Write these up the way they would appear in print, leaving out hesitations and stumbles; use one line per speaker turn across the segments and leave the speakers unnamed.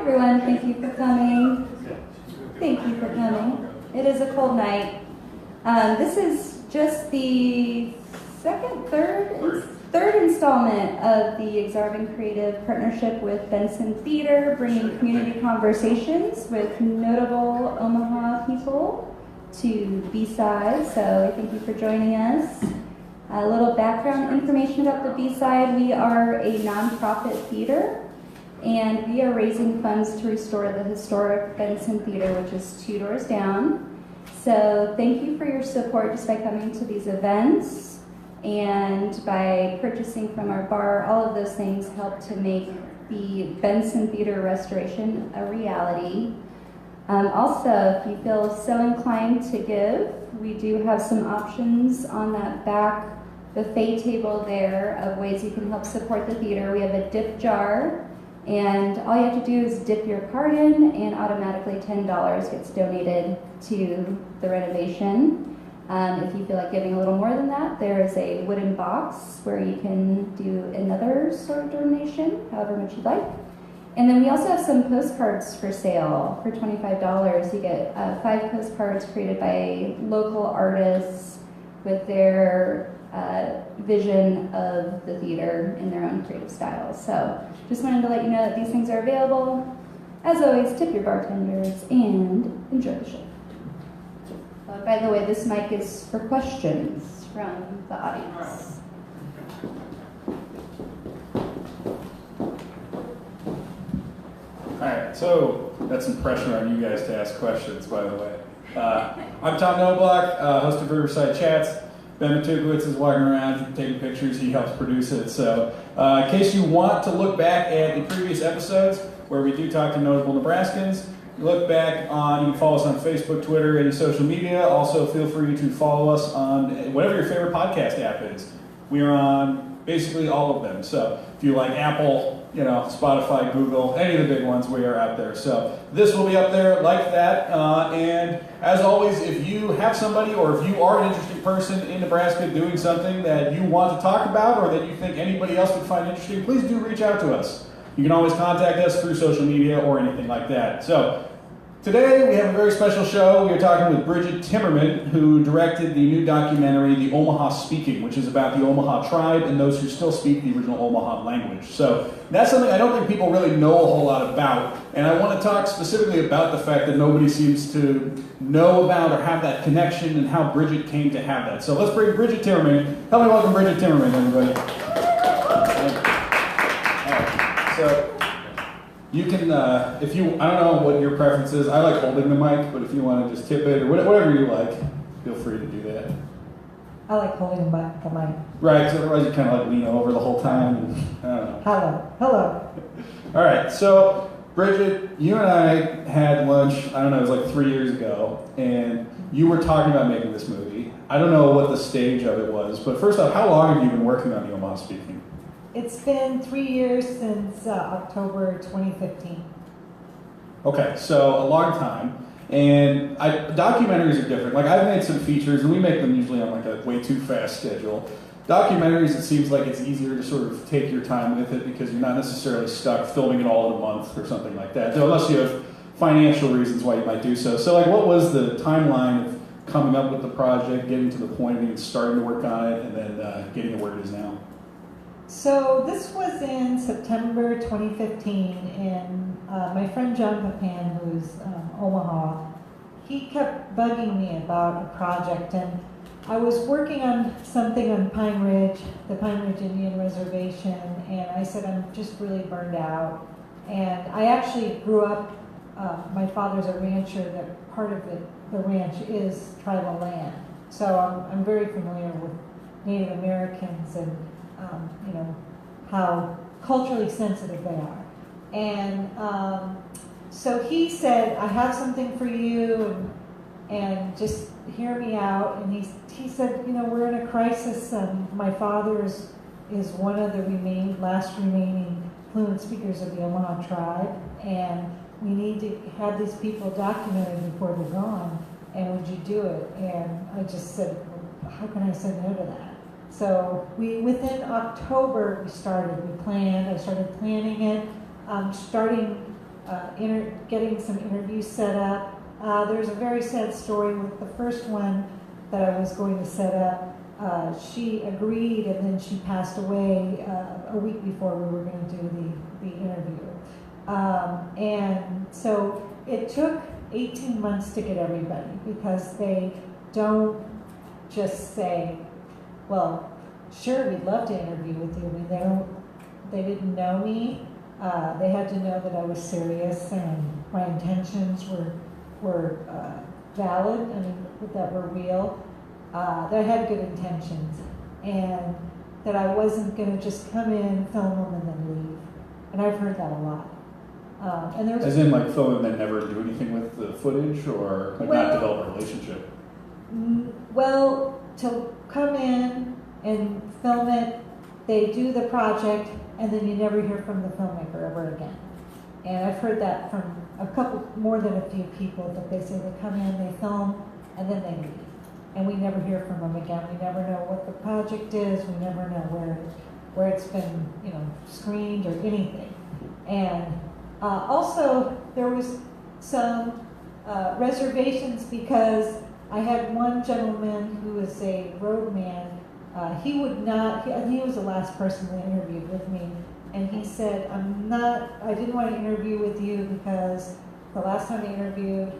everyone, thank you for coming. Thank you for coming. It is a cold night. This is just the third installment of the Aksarben Creative Partnership with Benson Theatre, bringing community conversations with notable Omaha people to B-Side. So thank you for joining us. A little background information about the B-Side. We are a nonprofit theater, and we are raising funds to restore the historic Benson Theatre, which is 2 doors down. So thank you for your support just by coming to these events and by purchasing from our bar. All of those things help to make the Benson Theatre restoration a reality. Also, if you feel so inclined to give, we do have some options on that back buffet table there of ways you can help support the theater. We have a dip jar, and all you have to do is dip your card in, and automatically $10 gets donated to the renovation. If you feel like giving a little more than that, there is a wooden box where you can do another sort of donation, however much you'd like. And then we also have some postcards for sale for $25. You get 5 postcards created by local artists with their vision of the theater in their own creative styles. So just wanted to let you know that these things are available. As always, tip your bartenders and enjoy the show. By the way, this mic is for questions from the audience.
All right, so that's some pressure on you guys to ask questions, by the way. I'm Tom Noblock, host of Riverside Chats. Ben Matukiewicz is walking around taking pictures. He helps produce it. So in case you want to look back at the previous episodes where we do talk to notable Nebraskans, look back on, you can follow us on Facebook, Twitter, any social media. Also, feel free to follow us on whatever your favorite podcast app is. We are on basically all of them. So if you like Apple, Spotify, Google, any of the big ones, we are out there. So this will be up there like that. And as always, if you have somebody or if you are an interesting person in Nebraska doing something that you want to talk about or that you think anybody else would find interesting, please do reach out to us. You can always contact us through social media or anything like that. So today we have a very special show. We are talking with Brigitte Timmerman, who directed the new documentary, The Omaha Speaking, which is about the Omaha Tribe and those who still speak the original Omaha language. So that's something I don't think people really know a whole lot about. And I want to talk specifically about the fact that nobody seems to know about or have that connection and how Brigitte came to have that. So let's bring Brigitte Timmerman. Help me welcome Brigitte Timmerman, everybody. So you can, I don't know what your preference is. I like holding the mic, but if you want to just tip it or whatever you like, feel free to do that.
I like holding the mic.
Right, because otherwise you kind of like lean over the whole time. And, I don't know.
Hello.
All right, so Brigitte, you and I had lunch, I don't know, it was like 3 years ago, and you were talking about making this movie. I don't know what the stage of it was, but first off, how long have you been working on the Omaha Speaking?
It's been 3 years since October 2015.
Okay, so a long time. And documentaries are different. Like, I've made some features, and we make them usually on like a way too fast schedule. Documentaries, it seems like it's easier to sort of take your time with it because you're not necessarily stuck filming it all in a month or something like that, unless you have financial reasons why you might do so. So, like, what was the timeline of coming up with the project, getting to the point of even starting to work on it, and then getting it where it is now?
So this was in September 2015, and my friend John Papan, who's Omaha, he kept bugging me about a project, and I was working on something on Pine Ridge, the Pine Ridge Indian Reservation, and I said I'm just really burned out. And I actually grew up, my father's a rancher, that part of the ranch is tribal land. So I'm very familiar with Native Americans and how culturally sensitive they are. And so he said, I have something for you, and just hear me out. And he said, we're in a crisis. My father is one of the last remaining fluent speakers of the Omaha Tribe, and we need to have these people documented before they're gone, and would you do it? And I just said, well, how can I say no to that? So within October, I started planning it, starting getting some interviews set up. There's a very sad story with the first one that I was going to set up. She agreed, and then she passed away a week before we were going to do the interview. And so it took 18 months to get everybody, because they don't just say, well, sure, we'd love to interview with you. I mean, they didn't know me. They had to know that I was serious and my intentions were valid, I mean, that were real. That I had good intentions, and that I wasn't going to just come in, film them, and then leave. And I've heard that a lot. And there's
As in, like, film and then never do anything with the footage, or like not develop a relationship?
Well, to come in and film it, they do the project, and then you never hear from the filmmaker ever again. And I've heard that from more than a few people, that they say they come in, they film, and then they leave. And we never hear from them again. We never know what the project is. We never know where it's been, screened or anything. And also, there was some reservations, because I had one gentleman who is a roadman. He was the last person that interviewed with me, and he said, I didn't want to interview with you because the last time I interviewed,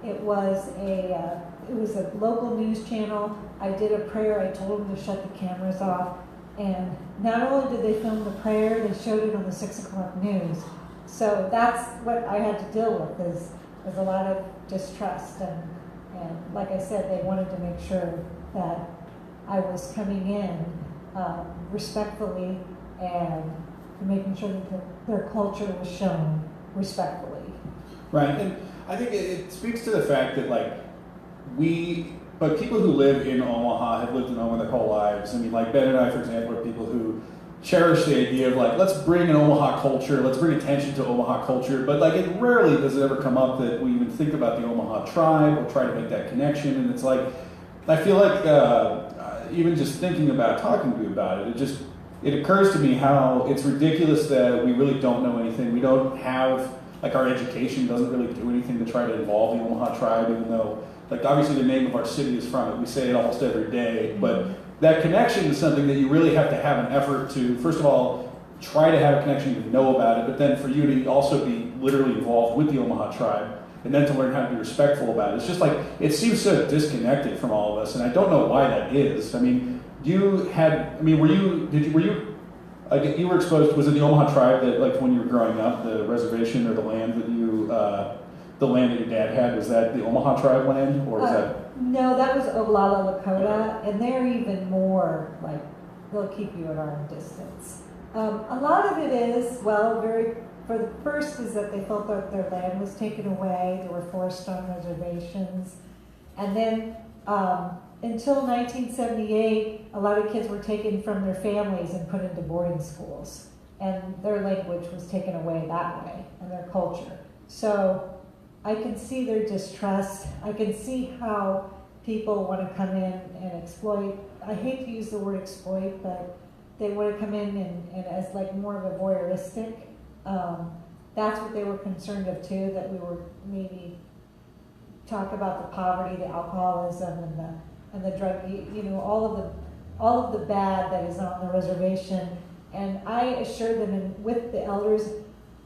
it was a local news channel. I did a prayer. I told them to shut the cameras off. And not only did they film the prayer, they showed it on the 6 o'clock news. So that's what I had to deal with, is a lot of distrust. And like I said, they wanted to make sure that I was coming in respectfully, and making sure that their culture was shown respectfully.
Right, and I think it speaks to the fact that, like, but people who live in Omaha have lived in Omaha their whole lives. I mean, like, Ben and I, for example, are people who cherish the idea of, like, let's bring an Omaha culture, let's bring attention to Omaha culture, but, like, it rarely does it ever come up that we even think about the Omaha Tribe or try to make that connection. And it's like, I feel like even just thinking about talking to you about it, it occurs to me how it's ridiculous that we really don't know anything. We don't have, like, our education doesn't really do anything to try to involve the Omaha Tribe, even though, like, obviously the name of our city is from it. We say it almost every day, but that connection is something that you really have to have an effort to, first of all, try to have a connection to know about it, but then for you to also be literally involved with the Omaha Tribe, and then to learn how to be respectful about it. It's just like, it seems so disconnected from all of us, and I don't know why that is. I mean, you were exposed, was it the Omaha Tribe that, like, when you were growing up, the reservation or the land that the land that your dad had, was that the Omaha Tribe land, or was that?
No, that was Oglala Lakota, and they're even more, like, they'll keep you at arm distance. A lot of it is, for the first is that they felt that their land was taken away, they were forced on reservations, and then until 1978, a lot of kids were taken from their families and put into boarding schools, and their language was taken away that way, and their culture. So I can see their distrust. I can see how people want to come in and exploit. I hate to use the word exploit, but they want to come in and as, like, more of a voyeuristic. That's what they were concerned of too, that we were maybe talk about the poverty, the alcoholism, and the drug, all of the bad that is on the reservation. And I assured them, and with the elders,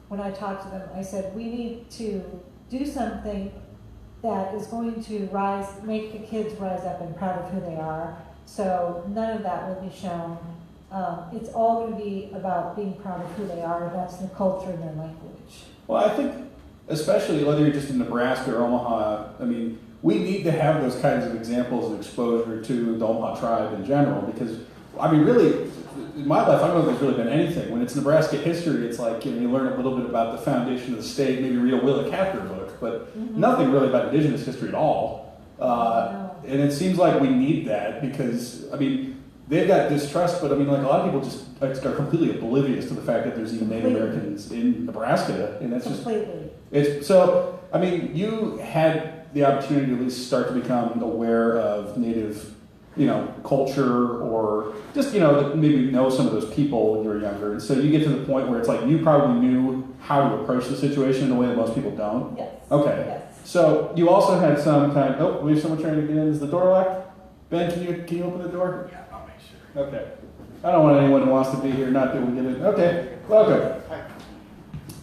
when I talked to them, I said, we need to do something that is going to make the kids rise up and proud of who they are. So none of that will be shown. It's all going to be about being proud of who they are. That's their culture and their language.
Well, I think, especially whether you're just in Nebraska or Omaha, I mean, we need to have those kinds of examples of exposure to the Omaha Tribe in general, because, I mean, really, in my life, I don't know if there's really been anything. When it's Nebraska history, it's like, you learn a little bit about the foundation of the state, maybe read a Willa Cather book, but nothing really about indigenous history at all. And it seems like we need that, because, I mean, they've got distrust, but I mean, like, a lot of people just are completely oblivious to the fact that there's even Native Americans in Nebraska, and that's
completely.
So, I mean, you had the opportunity to at least start to become aware of Native culture, or just, maybe know some of those people when you were younger. And so you get to the point where it's like you probably knew how to approach the situation in a way that most people don't.
Yes.
Okay.
Yes.
So you also had some kind of, oh, we have someone trying to get in. Is the door locked? Ben, can you open the door?
Yeah, I'll make sure.
Okay. I don't want anyone who wants to be here not to be able to get in. Okay. Welcome.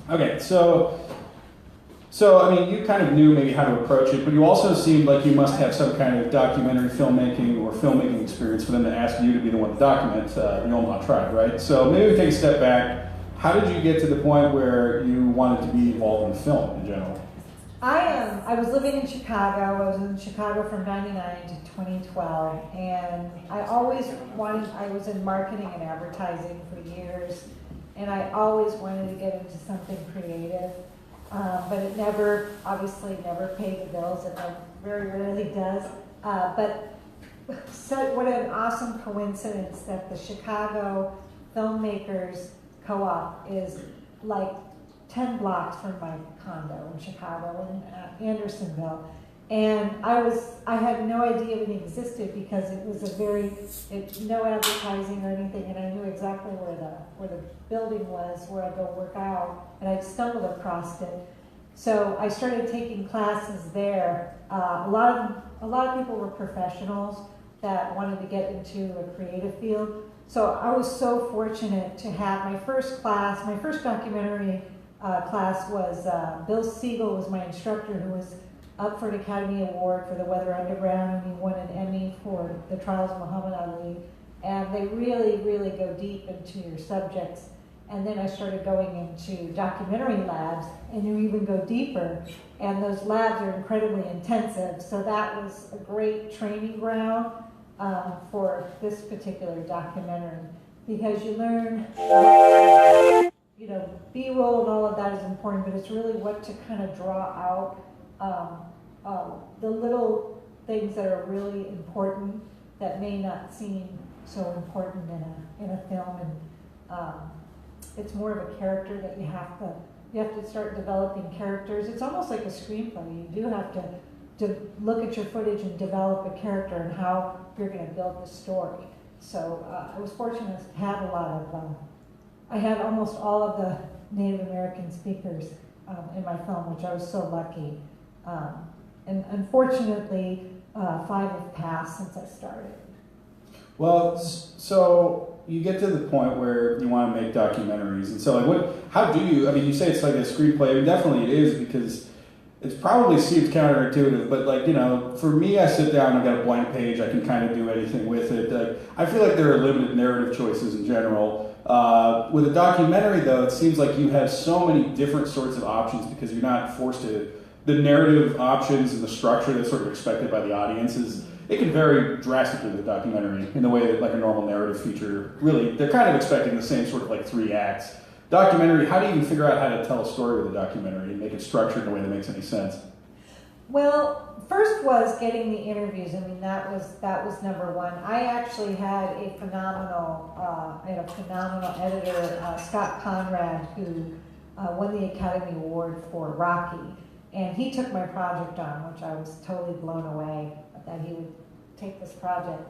Okay. So, I mean, you kind of knew maybe how to approach it, but you also seemed like you must have some kind of documentary filmmaking or filmmaking experience for them to ask you to be the one to document the Omaha Tribe, right? So maybe we take a step back. How did you get to the point where you wanted to be involved in film in general?
I was living in Chicago. I was in Chicago from 99 to 2012, and I was in marketing and advertising for years, and I always wanted to get into something creative. But it obviously never paid the bills. It very rarely does. But what an awesome coincidence that the Chicago Filmmakers Co-op is like 10 blocks from my condo in Chicago, in Andersonville. And I had no idea it existed because it was no advertising or anything, and I knew exactly where the building was, where I'd go work out, and I'd stumbled across it. So I started taking classes there. A lot of people were professionals that wanted to get into a creative field. So I was so fortunate to have my first documentary class was Bill Siegel was my instructor, who was up for an Academy Award for The Weather Underground, and he won an Emmy for The Trials of Muhammad Ali. And they really, really go deep into your subjects. And then I started going into documentary labs, and you even go deeper. And those labs are incredibly intensive. So that was a great training ground for this particular documentary, because you learn, B-roll and all of that is important, but it's really what to kind of draw out the little things that are really important that may not seem so important in a film, and it's more of a character that you have to start developing characters. It's almost like a screenplay. You do have to look at your footage and develop a character and how you're going to build the story. So I was fortunate to have a lot of. I had almost all of the Native American speakers in my film, which I was so lucky. And unfortunately, 5 have passed since I started.
Well, so you get to the point where you want to make documentaries, and so how do you, you say it's like a screenplay. I mean, definitely it is, because it probably seems counterintuitive, but for me, I sit down, I've got a blank page, I can kind of do anything with it. I feel like there are limited narrative choices in general. With a documentary, though, it seems like you have so many different sorts of options, because you're not forced to. The narrative options and the structure that's sort of expected by the audience it can vary drastically with a documentary in the way that like a normal narrative feature, really, they're kind of expecting the same sort of 3 acts. Documentary, how do you even figure out how to tell a story with a documentary and make it structured in a way that makes any sense?
Well, first was getting the interviews. I mean, that was number one. I actually had a phenomenal editor, Scott Conrad, who won the Academy Award for Rocky. And he took my project on, which I was totally blown away that he would take this project.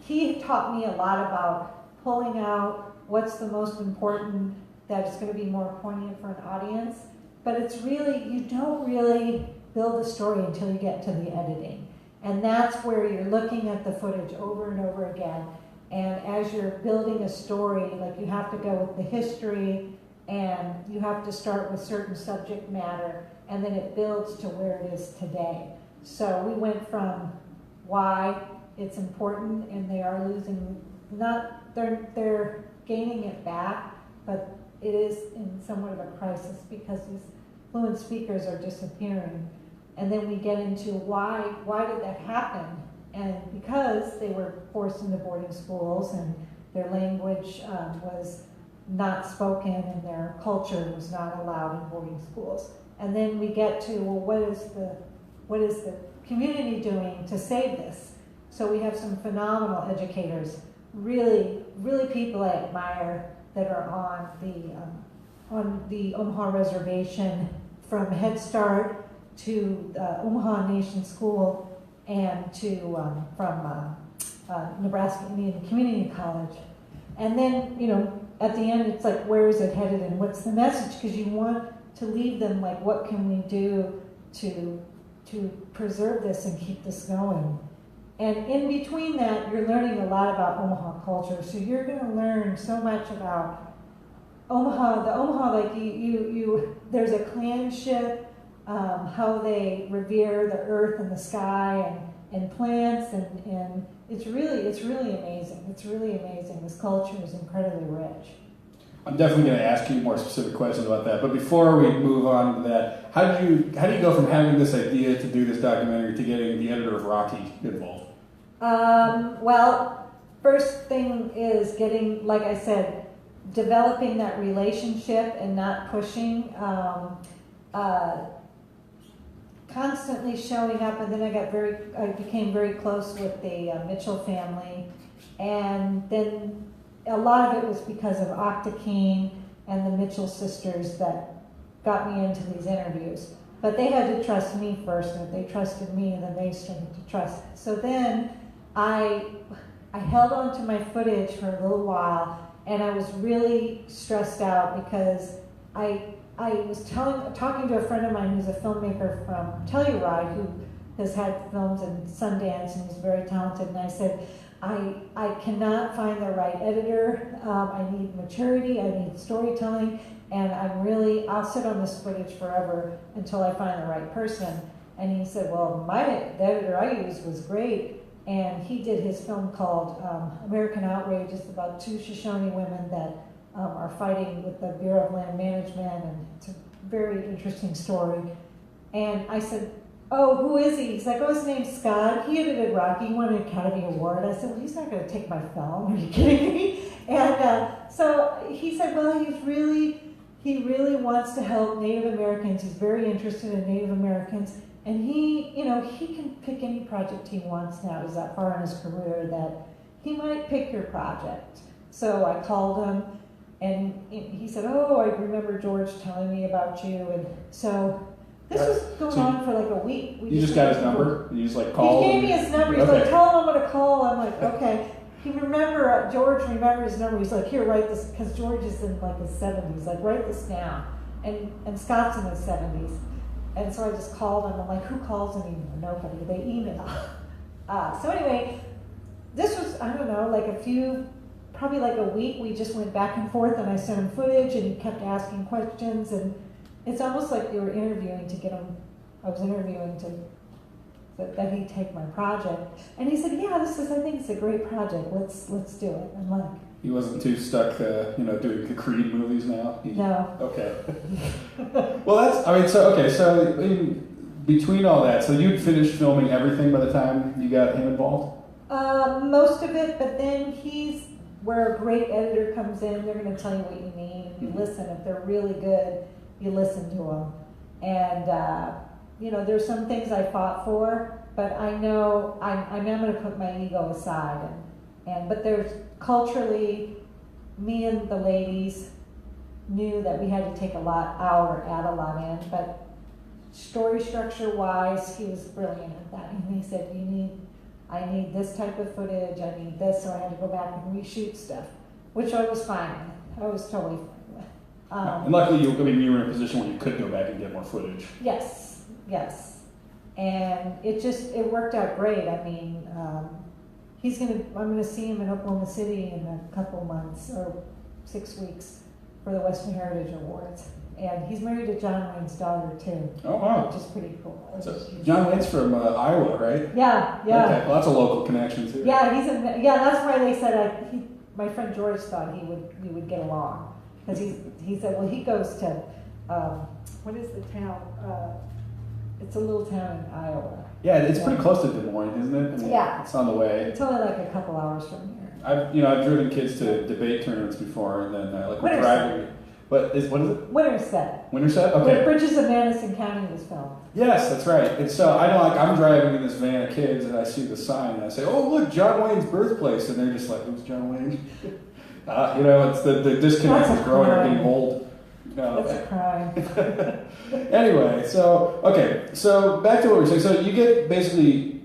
He taught me a lot about pulling out what's the most important, that is going to be more poignant for an audience. But it's really, you don't really build a story until you get to the editing. And that's where you're looking at the footage over and over again. And as you're building a story, you have to go with the history, and you have to start with certain subject matter, and then it builds to where it is today. So we went from why it's important, and they are losing, they're gaining it back, but it is in somewhat of a crisis because these fluent speakers are disappearing. And then we get into why did that happen? And because they were forced into boarding schools, and their language was not spoken, and their culture was not allowed in boarding schools. And then we get to, well, what is the community doing to save this? So we have some phenomenal educators, really, really people I admire, that are on the Omaha reservation, from Head Start to the Omaha Nation School. and from Nebraska Indian Community College. And then, at the end, it's like, where is it headed and what's the message? Because you want to leave them like, what can we do to preserve this and keep this going? And in between that, you're learning a lot about Omaha culture. So you're going to learn so much about Omaha. The Omaha, like there's a clanship, how they revere the earth and the sky and plants, and it's really amazing. It's really amazing. This culture is incredibly rich.
I'm definitely going to ask you more specific questions about that. But before we move on to that, how do you go from having this idea to do this documentary to getting the editor of Rocky involved?
Well, first thing is getting, like I said, developing that relationship and not pushing. Constantly showing up, and then I became very close with the Mitchell family, and then a lot of it was because of Octa King and the Mitchell sisters that got me into these interviews. But they had to trust me first, and if they trusted me, and then they started to trust. So then I held on to my footage for a little while, and I was really stressed out because I was talking to a friend of mine who's a filmmaker from Telluride who has had films in Sundance and he's very talented. And I said, I cannot find the right editor. I need maturity. I need storytelling. And I'll sit on this footage forever until I find the right person. And he said, well, the editor I used was great. And he did his film called American Outrage. It's about two Shoshone women that are fighting with the Bureau of Land Management, and it's a very interesting story. And I said, oh, who is he? He's like, oh, his name's Scott. He edited Rocky. He won an Academy Award. I said, well, he's not going to take my film. Are you kidding me? And so he said, well, he really wants to help Native Americans. He's very interested in Native Americans. And he can pick any project he wants now. He's that far in his career that he might pick your project. So I called him. And he said, oh, I remember George telling me about you. And so this was going on for like a week.
You just got his number? You just like called?
He gave me his number. He's like, tell him I'm going to call. I'm like, okay. George remembered his number. He's like, here, write this, because George is in like his 70s. Like, write this down. And Scott's in his 70s. And so I just called him. I'm like, who calls him anymore? Nobody. They email. So anyway, this was, I don't know, probably like a week. We just went back and forth, and I sent him footage, and he kept asking questions. And it's almost like you were interviewing to get him. I was interviewing that he'd take my project. And he said, yeah, I think it's a great project. Let's do it. I'm like,
he wasn't too stuck, doing the Creed movies now?
No.
Okay. Well, so between all that, so you'd finished filming everything by the time you got him involved?
Most of it, but then he's where a great editor comes in. They're going to tell you what you need, and you listen. If they're really good, you listen to them. And, there's some things I fought for, but I know I'm going to put my ego aside. But there's culturally, me and the ladies knew that we had to take a lot out or add a lot in, but story structure wise, he was brilliant at that. And he said, I need this type of footage, I need this, so I had to go back and reshoot stuff, which I was fine with. I was totally fine with.
And luckily, you were in a position where you could go back and get more footage.
Yes. And it worked out great. I mean, I'm gonna see him in Oklahoma City in a couple months, or 6 weeks, for the Western Heritage Awards. And he's married to John Wayne's daughter, too.
Oh, wow.
Which is pretty cool.
So John Wayne's from Iowa, right?
Yeah.
Okay, well, that's a local connection, too.
Yeah, that's why they said, my friend George thought we would get along. Because he said, well, he goes to, what is the town? It's a little town in Iowa.
Yeah, it's pretty close to Des Moines, isn't it? I mean,
yeah.
It's on the way.
It's only like a couple hours from here.
I've driven kids to debate tournaments before, and then we're driving. What is it?
Winterset.
Winterset? Okay.
Where Bridges of Madison County was filmed.
Yes, that's right. And so I know, I'm driving in this van of kids, and I see the sign, and I say, "Oh, look, John Wayne's birthplace," and they're just like, "Who's John Wayne?" It's the disconnect is growing or getting old.
That's a crime.
Anyway, so back to what we were saying. So you get basically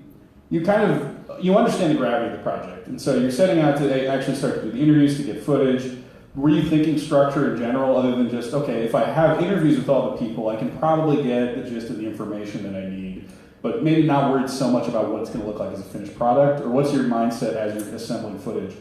you understand the gravity of the project, and so you're setting out to actually start to do the interviews, to get footage. Were you thinking structure in general, other than just, okay, if I have interviews with all the people, I can probably get the gist of the information that I need, but maybe not worried so much about what it's going to look like as a finished product? Or what's your mindset as you're assembling footage?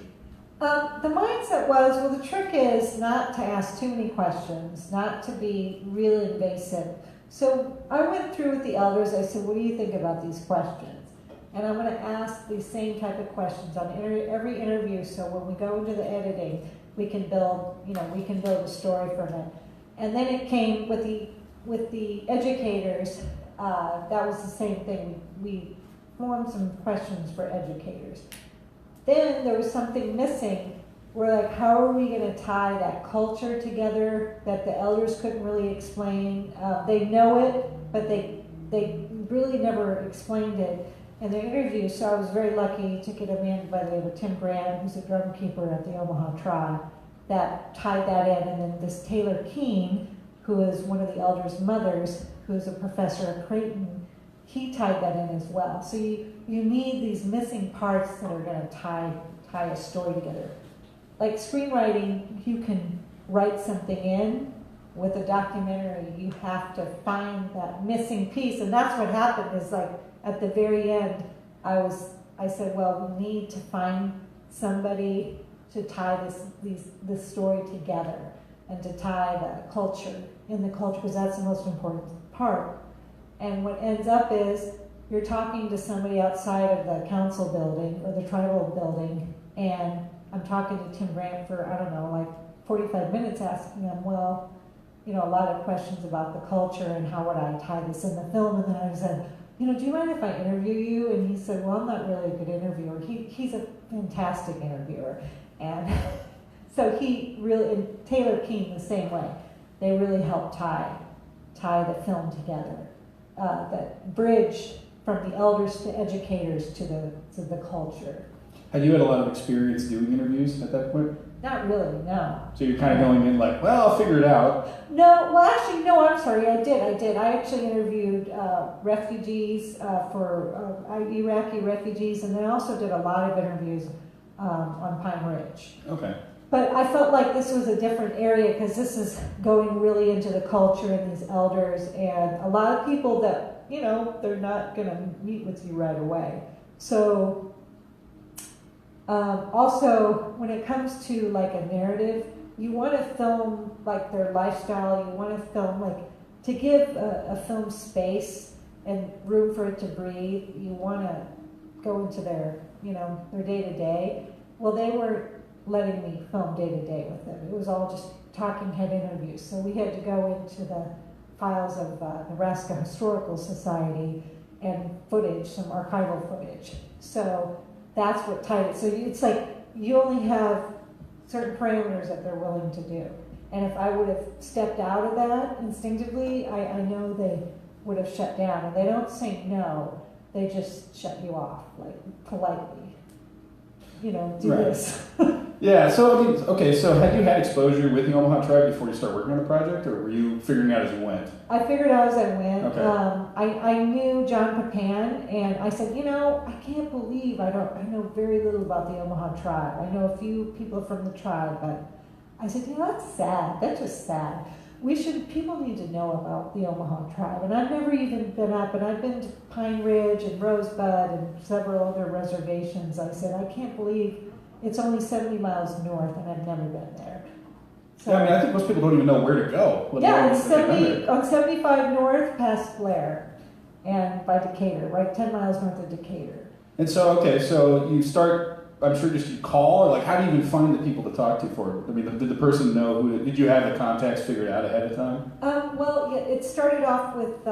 The mindset was, well, the trick is not to ask too many questions, not to be really invasive. So I went through with the elders. I said, what do you think about these questions? And I'm going to ask these same type of questions on every interview. So when we go into the editing, we can build a story from it. And then it came with the educators. That was the same thing. We formed some questions for educators. Then there was something missing. We're like, how are we going to tie that culture together that the elders couldn't really explain? They know it, but they really never explained it in the interview. So I was very lucky to get a man by the name of Tim Brand, who's a drum keeper at the Omaha Tribe, that tied that in. And then this Taylor Keene, who is one of the elders' mothers, who's a professor at Creighton, he tied that in as well. So you need these missing parts that are going to tie a story together. Like screenwriting, you can write something in. With a documentary, you have to find that missing piece, and that's what happened. Is like at the very end, I said, well, we need to find somebody to tie this story together and to tie the culture because that's the most important part. And what ends up is you're talking to somebody outside of the council building or the tribal building, and I'm talking to Tim Grant for, I don't know, like 45 minutes asking him, well, a lot of questions about the culture and how would I tie this in the film. And then I said, do you mind if I interview you? And he said, well, I'm not really a good interviewer. He's a fantastic interviewer. And so he really, and Taylor Keene the same way, they really helped tie the film together. That bridge from the elders to educators to the culture.
Had you had a lot of experience doing interviews at that point?
Not really, no.
So you're kind of going in like, well, I'll figure it out.
No, well, actually, no, I'm sorry, I did. I actually interviewed refugees for Iraqi refugees, and then I also did a lot of interviews on Pine Ridge.
Okay.
But I felt like this was a different area because this is going really into the culture and these elders and a lot of people that, they're not going to meet with you right away. So also, when it comes to like a narrative, you want to film like their lifestyle. You want to film to give a film space and room for it to breathe. You want to go into their day to day. Well, they were letting me film day to day with them. It was all just talking head interviews. So we had to go into the files of Nebraska Historical Society and footage, some archival footage. So that's what tied it. So it's like you only have certain parameters that they're willing to do. And if I would have stepped out of that instinctively, I know they would have shut down. And they don't say no, they just shut you off, like politely. Do
right.
this.
Yeah, so so had you had exposure with the Omaha Tribe before you started working on the project, or were you figuring out as you went?
I figured out as I went.
Okay.
I knew John Papan, and I said, I can't believe I know very little about the Omaha Tribe. I know a few people from the tribe, but I said, that's sad. That's just sad. People need to know about the Omaha Tribe. And I've never even been up, and I've been to Pine Ridge and Rosebud and several other reservations. I said, I can't believe it's only 70 miles north, and I've never been there. So,
yeah, I think most people don't even know where to go.
It's on 75 north past Blair and by Decatur, right 10 miles north of Decatur.
And so, so you start, I'm sure just you call, or how do you even find the people to talk to for it? I mean, did the person know did you have the contacts figured out ahead of time?
It started off with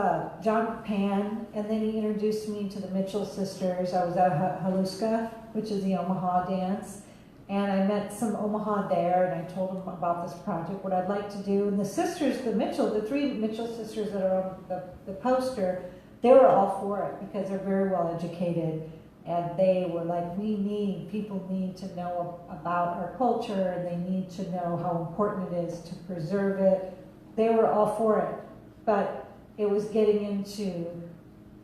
John Pan, and then he introduced me to the Mitchell sisters. I was at Haluska, which is the Omaha dance, and I met some Omaha there, and I told them about this project, what I'd like to do. And the sisters, the three Mitchell sisters that are on the poster, they were all for it because they're very well educated. And they were like, people need to know about our culture, and they need to know how important it is to preserve it. They were all for it, but it was getting into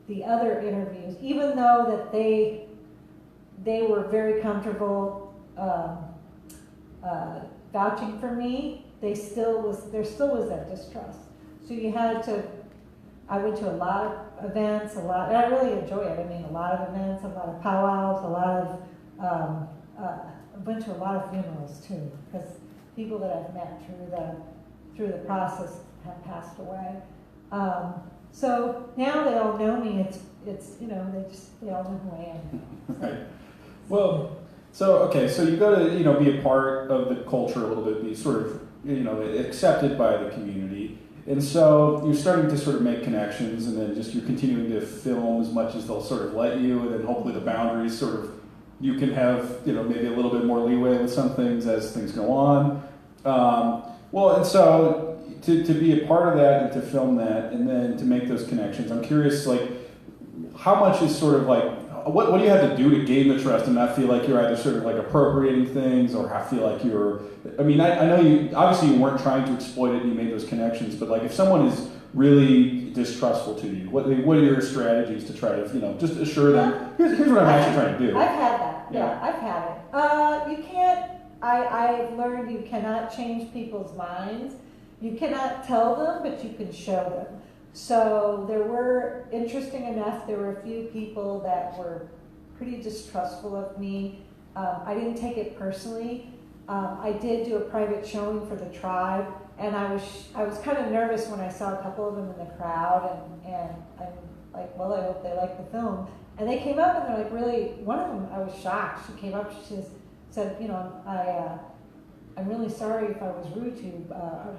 the other interviews, even though that they were very comfortable vouching for me, there still was that distrust. So you had to. I went to a lot of events, and I really enjoy it. I mean, a lot of events, a lot of powwows, I went to a lot of funerals too, because people that I've met through the process have passed away. So now they all know me. It's they all know who I am.
Right. Well, so you go to be a part of the culture a little bit, be sort of accepted by the community. And so you're starting to sort of make connections, and then just you're continuing to film as much as they'll sort of let you, and then hopefully the boundaries sort of, you can have, maybe a little bit more leeway with some things as things go on. And so to be a part of that and to film that and then to make those connections, I'm curious, like, how much is sort of like, what do you have to do to gain the trust and not feel like you're either sort of like appropriating things or feel like you're, I mean, I know you, obviously you weren't trying to exploit it and you made those connections, but like if someone is really distrustful to you, what are your strategies to try to, just assure them, here's what I'm actually trying to do?
I've had that. Yeah, I've had it. You can't, I've learned you cannot change people's minds. You cannot tell them, but you can show them. So there were, interesting enough, there were a few people that were pretty distrustful of me. I didn't take it personally. I did do a private showing for the tribe, and I was kind of nervous when I saw a couple of them in the crowd, and I'm like, well, I hope they like the film. And they came up and they're like, really, one of them, I was shocked. She came up, she said, I'm really sorry if I was rude to you.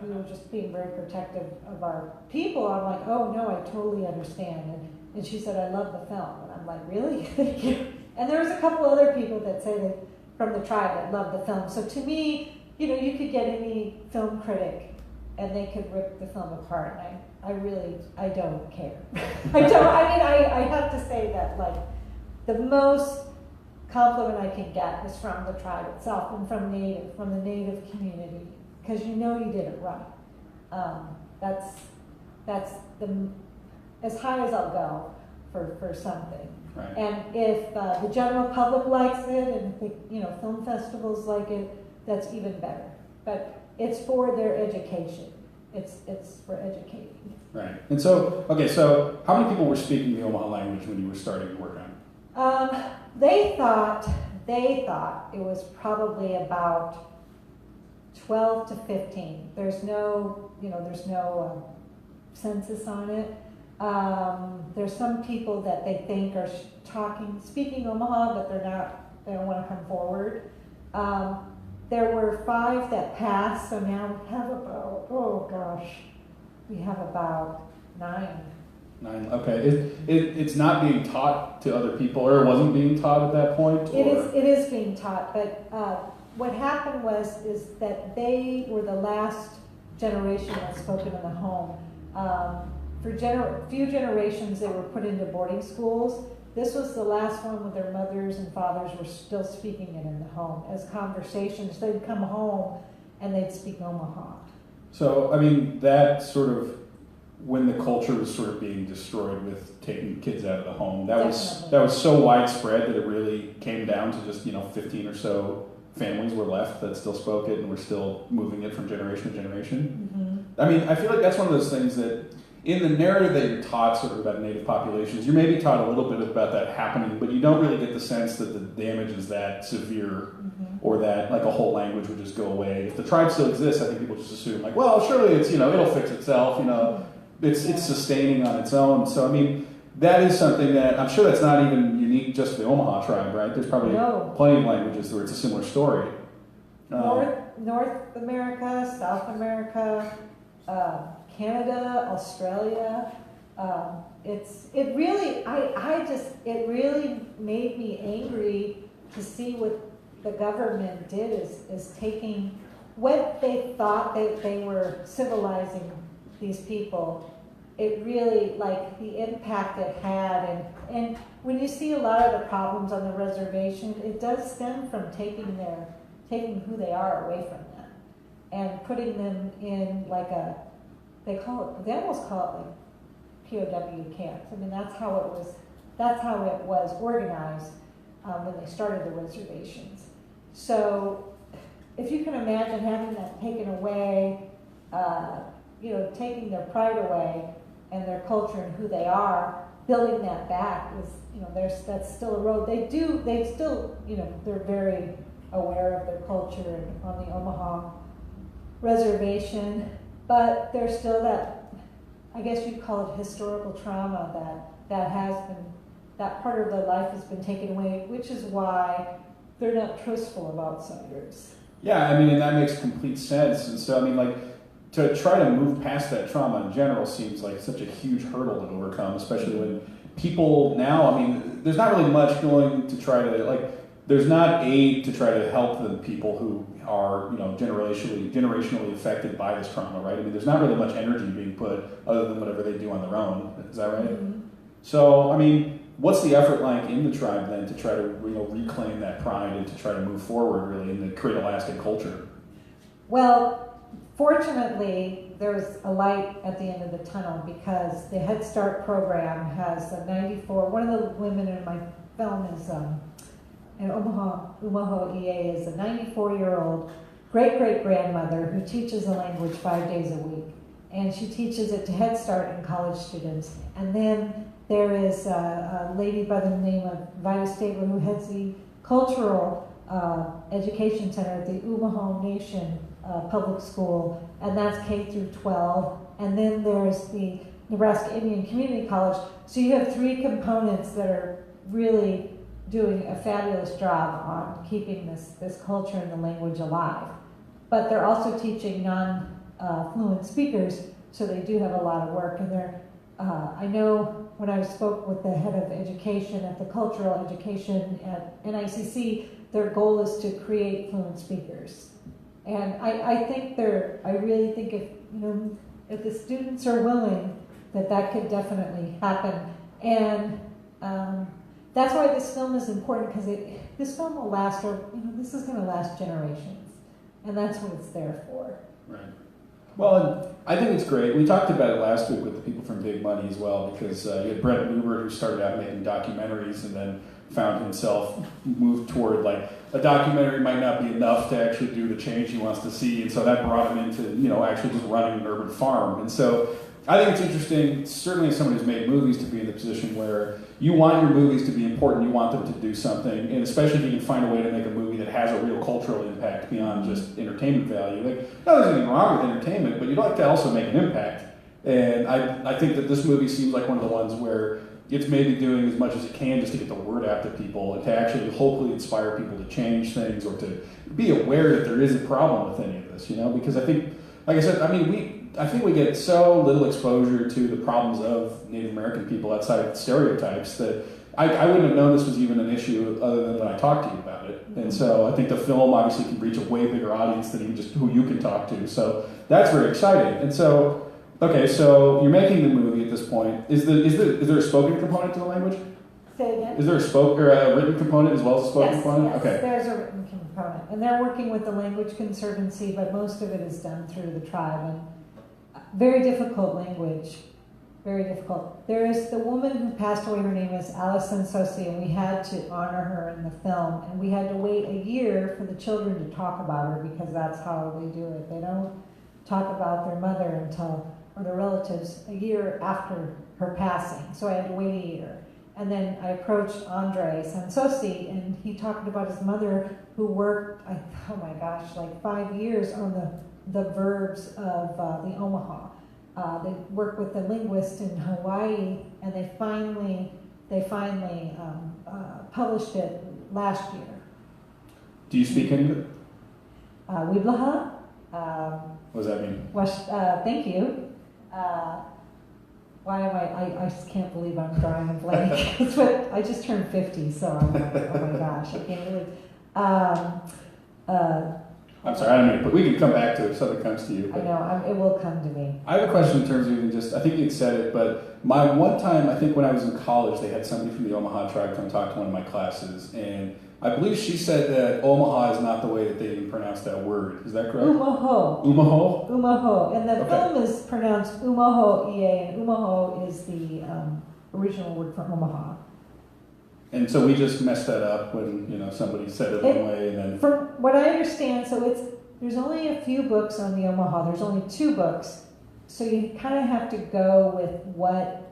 We were just being very protective of our people. I'm like, oh no, I totally understand. And she said, I love the film. And I'm like, really? Thank you. And there was a couple other people that say that from the tribe that love the film. So to me, you could get any film critic and they could rip the film apart. And I don't care. I have to say that, like, the most compliment I can get is from the tribe itself and from the native community, because you did it right. That's as high as I'll go for something.
Right.
And if the general public likes it, and film festivals like it, that's even better. But it's for their education. It's for educating.
Right. And so, so how many people were speaking the Omaha language when you were starting to work on it?
They thought it was probably about 12 to 15. There's no census on it. There's some people that they think are speaking Omaha, but they don't want to come forward. There were 5 that passed, so now we have about 9.
9. Okay. It's not being taught to other people, or it wasn't being taught at that point?
It is being taught, but what happened is that they were the last generation that spoke it in the home. For few generations, they were put into boarding schools. This was the last one where their mothers and fathers were still speaking it in the home. As conversations, they'd come home and they'd speak Omaha.
So, I mean, that sort of, when the culture was sort of being destroyed with taking kids out of the home, that was so widespread that it really came down to just 15 or so families were left that still spoke it and were still moving it from generation to generation. Mm-hmm. I mean, I feel like that's one of those things that in the narrative that you're taught sort of about native populations, you're maybe taught a little bit about that happening, but you don't really get the sense that the damage is that severe, or that like a whole language would just go away. If the tribe still exists, I think people just assume like, well, surely it's it'll fix itself. It's sustaining on its own. So I mean, that is something that I'm sure that's not even unique just to the Omaha tribe, right? There's probably plenty of languages where it's a similar story.
North America, South America, Canada, Australia. It really made me angry to see what the government did is taking what they thought they were civilizing these people. It really, like, the impact it had, and when you see a lot of the problems on the reservation, it does stem from taking who they are away from them and putting them in like they almost call it like POW camps. I mean, that's how it was organized when they started the reservations. So if you can imagine having that taken away, taking their pride away and their culture and who they are, building that back is, that's still a road. They're very aware of their culture on the Omaha reservation, but there's still that, I guess you'd call it historical trauma that part of their life has been taken away, which is why they're not trustful of outsiders.
Yeah, I mean, and that makes complete sense. And so, I mean, like, to try to move past that trauma in general seems like such a huge hurdle to overcome, especially when people now, I mean, there's not really much going to try to, like, there's not aid to try to help the people who are, generationally affected by this trauma, right? I mean, there's not really much energy being put other than whatever they do on their own. Is that right?
Mm-hmm.
So, I mean, what's the effort like in the tribe then to try to, reclaim that pride and to try to move forward really and to create a lasting culture?
Well, fortunately, there's a light at the end of the tunnel because the Head Start program has a 94. One of the women in my film is in Omaha EA is a 94-year-old great-great-grandmother who teaches the language 5 days a week. And she teaches it to Head Start and college students. And then there is a lady by the name of Vida Stabler who heads the cultural education center at the Omaha Nation Public School, and that's K through 12. And then there's the Nebraska Indian Community College. So you have three components that are really doing a fabulous job on keeping this culture and the language alive. But they're also teaching non-fluent speakers, so they do have a lot of work. And I know when I spoke with the head of education at the cultural education at NICC, their goal is to create fluent speakers. And I really think if the students are willing, that could definitely happen. And that's why this film is important, because this film will last, this is going to last generations, and that's what it's there for.
Right. Well, I think it's great. We talked about it last week with the people from Big Money as well, because you had Brett Newbert, who started out making documentaries and then found himself moved toward, like, a documentary might not be enough to actually do the change he wants to see, and so that brought him into, actually just running an urban farm. And so I think it's interesting, certainly as someone who's made movies, to be in the position where you want your movies to be important, you want them to do something, and especially if you can find a way to make a movie that has a real cultural impact beyond just entertainment value. Like, no, there's anything wrong with entertainment, but you'd like to also make an impact. And I think that this movie seems like one of the ones where it's maybe doing as much as it can just to get the word out to people and to actually hopefully inspire people to change things or to be aware that there is a problem with any of this, because I think, like I said, I think we get so little exposure to the problems of Native American people outside stereotypes that I wouldn't have known this was even an issue other than when I talked to you about it. And so I think the film obviously can reach a way bigger audience than even just who you can talk to. So that's very exciting. And so, okay, so you're making the movie at this point. Is there a spoken component to the language?
Say again?
Is there a written component as well as a spoken component?
Yes,
okay.
There's a written component. And they're working with the Language Conservancy, but most of it is done through the tribe. And very difficult language, very difficult. There is the woman who passed away, her name is Allison Sosi, and we had to honor her in the film. And we had to wait a year for the children to talk about her because that's how they do it. They don't talk about their mother or their relatives a year after her passing. So I had to wait a year. And then I approached Andre Sansosi, and he talked about his mother who worked, like 5 years on the verbs of the Omaha. They worked with the linguist in Hawaii, and they finally published it last year.
Do you speak Inuit?
Wiblaha.
What does that mean?
Thank you. Why am I just can't believe I'm drawing a blank. It's what, I just turned 50, so I'm like, oh my gosh, I can't believe.
I'm sorry, I don't mean, but we can come back to it if something comes to you.
I know, it will come to me.
I have a question in terms of even just, I think you'd said it, but my one time, I think when I was in college, they had somebody from the Omaha Tribe come talk to one of my classes, and I believe she said that Omaha is not the way that they even pronounce that word. Is that correct?
Umaho.
Umaho?
Umaho. And the
Okay.
film is pronounced Umaho EA, and Umaho is the original word for Omaha.
And so we just messed that up when, somebody said it one way and then...
From what I understand, there's only a few books on the Omaha. There's only 2 books. So you kind of have to go with what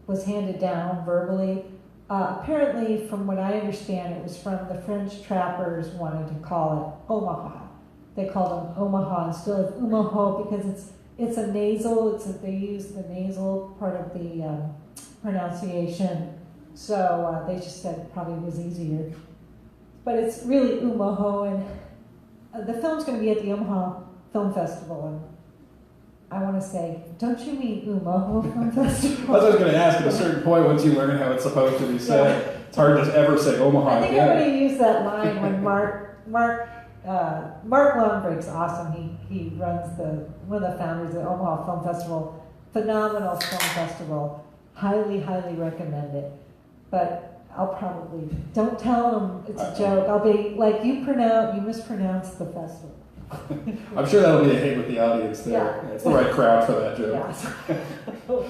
was handed down verbally. Apparently, from what I understand, it was from the French trappers wanted to call it Omaha. They called them Omaha instead of Umaho because it's a nasal. They use the nasal part of the pronunciation. So they just said it probably was easier. But it's really Umaho, and the film's going to be at the Omaha Film Festival. And I want to say, don't you mean Umaho Film Festival?
That's what I was going to ask. At a certain point, once you learn how it's supposed to be said, It's hard to ever say Omaha
I think
again.
I'm going to use that line when Mark Longbrick's awesome. He runs one of the founders of the Omaha Film Festival. Phenomenal film festival. Highly, highly recommend it. But I'll probably, don't tell them it's a joke. I'll be like, you mispronounced the festival.
I'm sure that'll be a hit with the audience there.
Yeah.
It's the right crowd for that joke.
Yeah.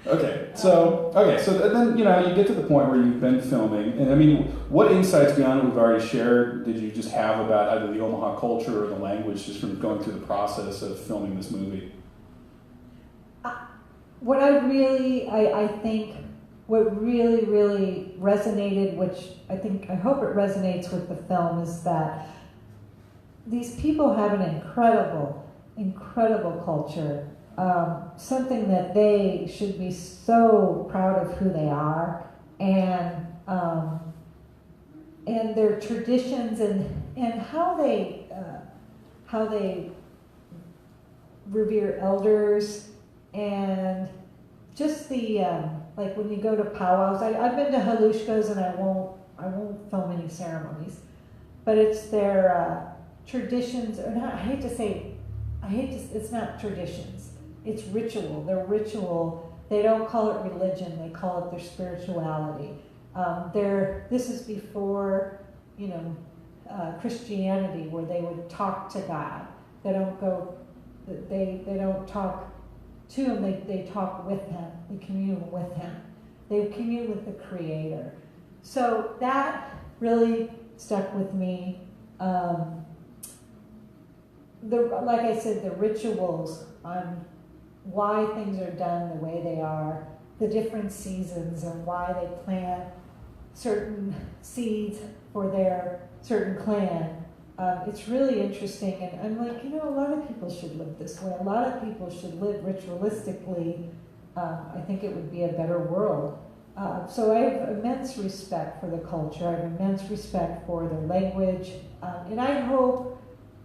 Okay, so then you get to the point where you've been filming, and I mean, what insights beyond what we've already shared did you just have about either the Omaha culture or the language just from going through the process of filming this movie?
What I think what really, really resonated, which I hope it resonates with the film, is that these people have an incredible, incredible culture. Something that they should be so proud of who they are, and their traditions and how they revere elders, and just the like when you go to powwows. I've been to halushkas, and I won't film any ceremonies, but it's their traditions. Or not, it's not traditions. It's ritual. Their ritual. They don't call it religion. They call it their spirituality. This is before, Christianity, where they would talk to God. They don't go. They don't talk to him. They talk with him. They commune with him. They commune with the Creator. So that really stuck with me. Like I said, the rituals on why things are done the way they are, the different seasons, and why they plant certain seeds for their certain clan. It's really interesting, and I'm like, a lot of people should live this way. A lot of people should live ritualistically. I think it would be a better world. So I have immense respect for the culture. I have immense respect for their language, and I hope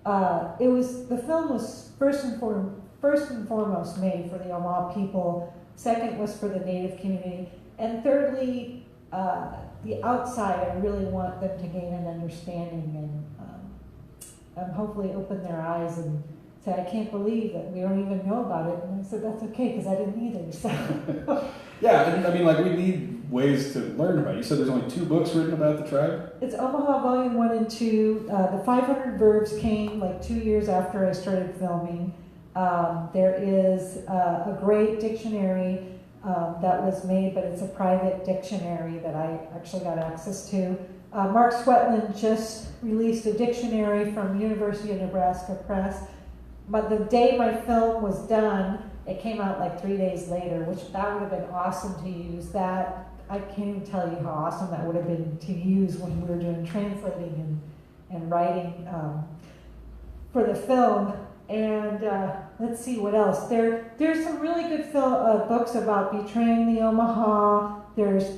the film was first and foremost made for the Omaha people. Second was for the Native community, and thirdly, the outside. I really want them to gain an understanding and hopefully open their eyes and say, I can't believe that we don't even know about it. And I said, that's okay, because I didn't either. So.
Yeah, and I mean, we need ways to learn about it. You said there's only 2 books written about the tribe?
It's Omaha Volume 1 and 2. The 500 verbs came 2 years after I started filming. There is a great dictionary that was made, but it's a private dictionary that I actually got access to. Mark Swetland just released a dictionary from University of Nebraska Press. But the day my film was done, it came out 3 days later, which that would have been awesome to use. That I can't even tell you how awesome that would have been to use when we were doing translating and writing for the film. And let's see what else. There's some really good books about betraying the Omaha. There's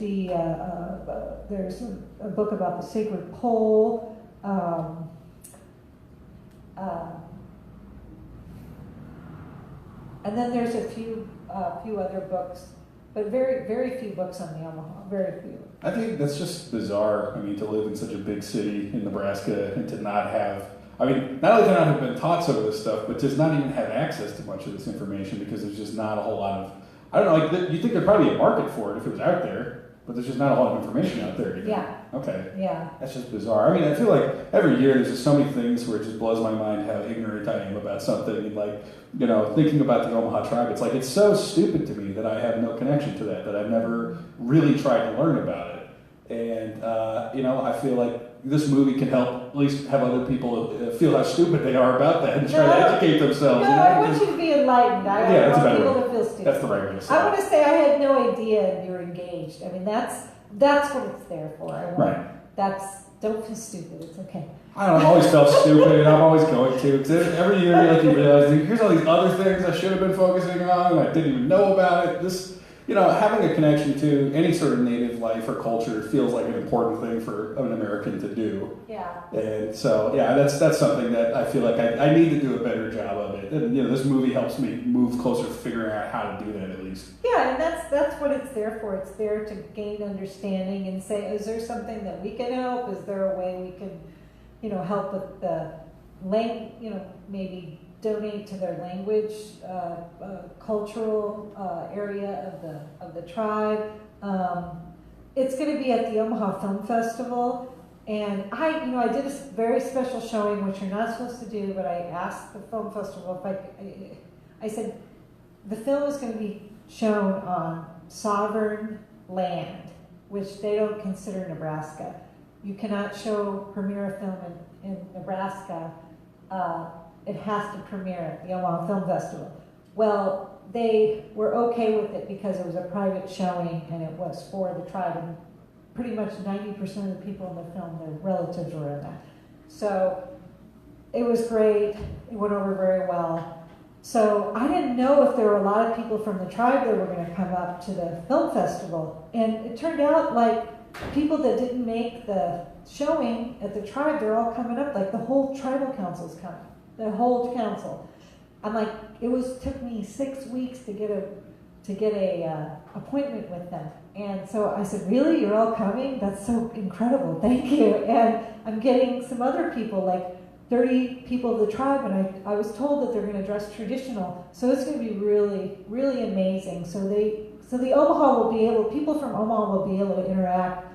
there's a book about the sacred pole. And then there's a few other books, but very, very few books on the Omaha. Very few.
I think that's just bizarre. I mean, to live in such a big city in Nebraska and to not have, not only to not have been taught some of this stuff, but just not even have access to much of this information because there's just not a whole lot of, I don't know, you think there'd probably be a market for it if it was out there. but there's just not a lot of information out there. Either.
Yeah.
Okay.
Yeah.
That's just bizarre. I mean, I feel like every year there's just so many things where it just blows my mind how ignorant I am about something. And like, you know, thinking about the Omaha Tribe, it's like it's so stupid to me that I have no connection to that I've never really tried to learn about it. And, you know, I feel like this movie can help at least have other people feel how stupid they are about that and try to educate themselves.
No,
you know?
I want you to be enlightened. I
Yeah, that's a
want
better
people
way.
to feel stupid.
That's the right way to say
I
it.
want to say I had no idea you were engaged. I mean, that's what it's there for.
Right.
Don't feel stupid. It's okay.
I don't know, I've always felt stupid, and I'm always going to. Because every year you realize, here's all these other things I should have been focusing on, and I didn't even know about it. This, you know, having a connection to any sort of native life or culture feels like an important thing for an American to do.
Yeah.
And so, yeah, that's something that I feel like I need to do a better job of it. And, you know, this movie helps me move closer to figuring out how to do that at least.
Yeah, and that's what it's there for. It's there to gain understanding and say, is there something that we can help? Is there a way we can, you know, help with the you know, maybe donate to their language, cultural area of the tribe. It's going to be at the Omaha Film Festival, and I did a very special showing, which you're not supposed to do, but I asked the film festival if I said the film is going to be shown on sovereign land, which they don't consider Nebraska. You cannot premiere a film in Nebraska. It has to premiere at the Omaha Film Festival. Well, they were okay with it because it was a private showing and it was for the tribe, and pretty much 90% of the people in the film, their relatives were in that. So it was great. It went over very well. So I didn't know if there were a lot of people from the tribe that were going to come up to the film festival. And it turned out like people that didn't make the showing at the tribe, they're all coming up. Like the whole tribal council's coming. The whole council. I'm like, took me 6 weeks to get a appointment with them. And so I said, really, you're all coming? That's so incredible, thank you. And I'm getting some other people, like 30 people of the tribe, and I was told that they're going to dress traditional. So it's going to be really, really amazing. So the Omaha will be able, people from Omaha will be able to interact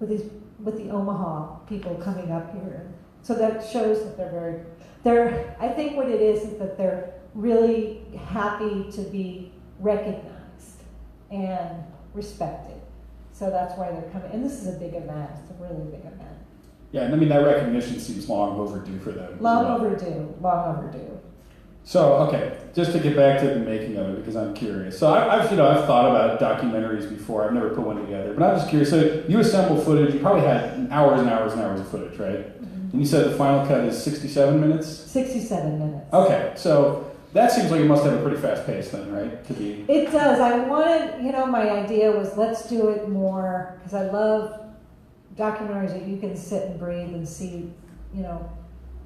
with the Omaha people coming up here. So that shows that I think what it is that they're really happy to be recognized and respected. So that's why they're coming. And this is a big event. It's a really big event.
Yeah, and I mean, that recognition seems long overdue for them.
Long overdue.
So, okay, just to get back to the making of it, because I'm curious. So I've thought about documentaries before. I've never put one together, but I'm just curious. So you assemble footage. You probably had hours and hours and hours of footage, right? Mm-hmm. And you said the final cut is 67 minutes?
67 minutes.
Okay, so that seems like it must have a pretty fast pace then, right?
It does. I wanted, my idea was let's do it more, because I love documentaries that you can sit and breathe and see,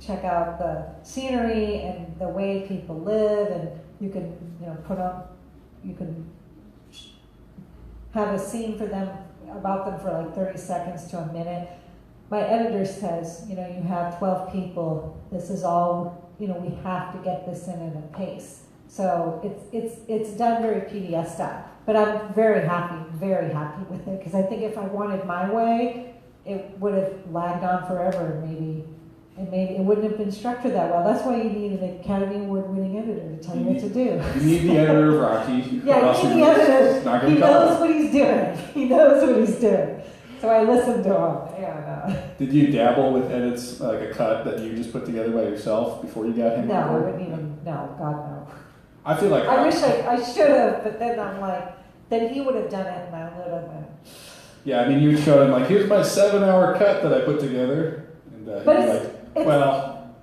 check out the scenery and the way people live, and you can, you can have a scene about them for like 30 seconds to a minute. My editor says, you have 12 people. This is all, we have to get this in a pace. So it's done very PBS style. But I'm very happy with it, because I think if I wanted my way, it would have lagged on forever, and maybe it wouldn't have been structured that well. That's why you need an Academy Award-winning editor to tell you what to do.
You need the editor of Rocky.
Yeah, you need the editor. He knows what he's doing. He knows what he's doing. So I listened to him. Yeah,
Did you dabble with edits, like a cut that you just put together by yourself before you got him?
No, I wouldn't even. No, God no.
I feel like
I wish I should have, but then I'm like, then he would have done it, and I would have.
Yeah, I mean, you would show him like, here's my 7-hour cut that I put together, and
but
it's well.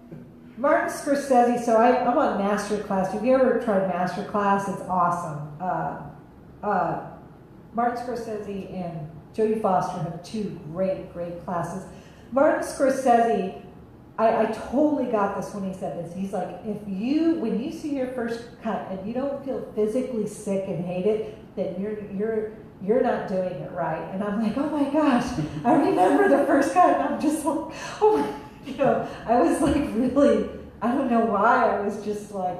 Martin Scorsese. So I'm on Masterclass. Have you ever tried Masterclass? It's awesome. Martin Scorsese and Jodie Foster have two great classes. Martin Scorsese, I totally got this when he said this. He's like, when you see your first cut and you don't feel physically sick and hate it, then you're not doing it right. And I'm like, oh my gosh, I remember the first cut, and I'm just like, oh my, I was like really, I don't know why, I was just like,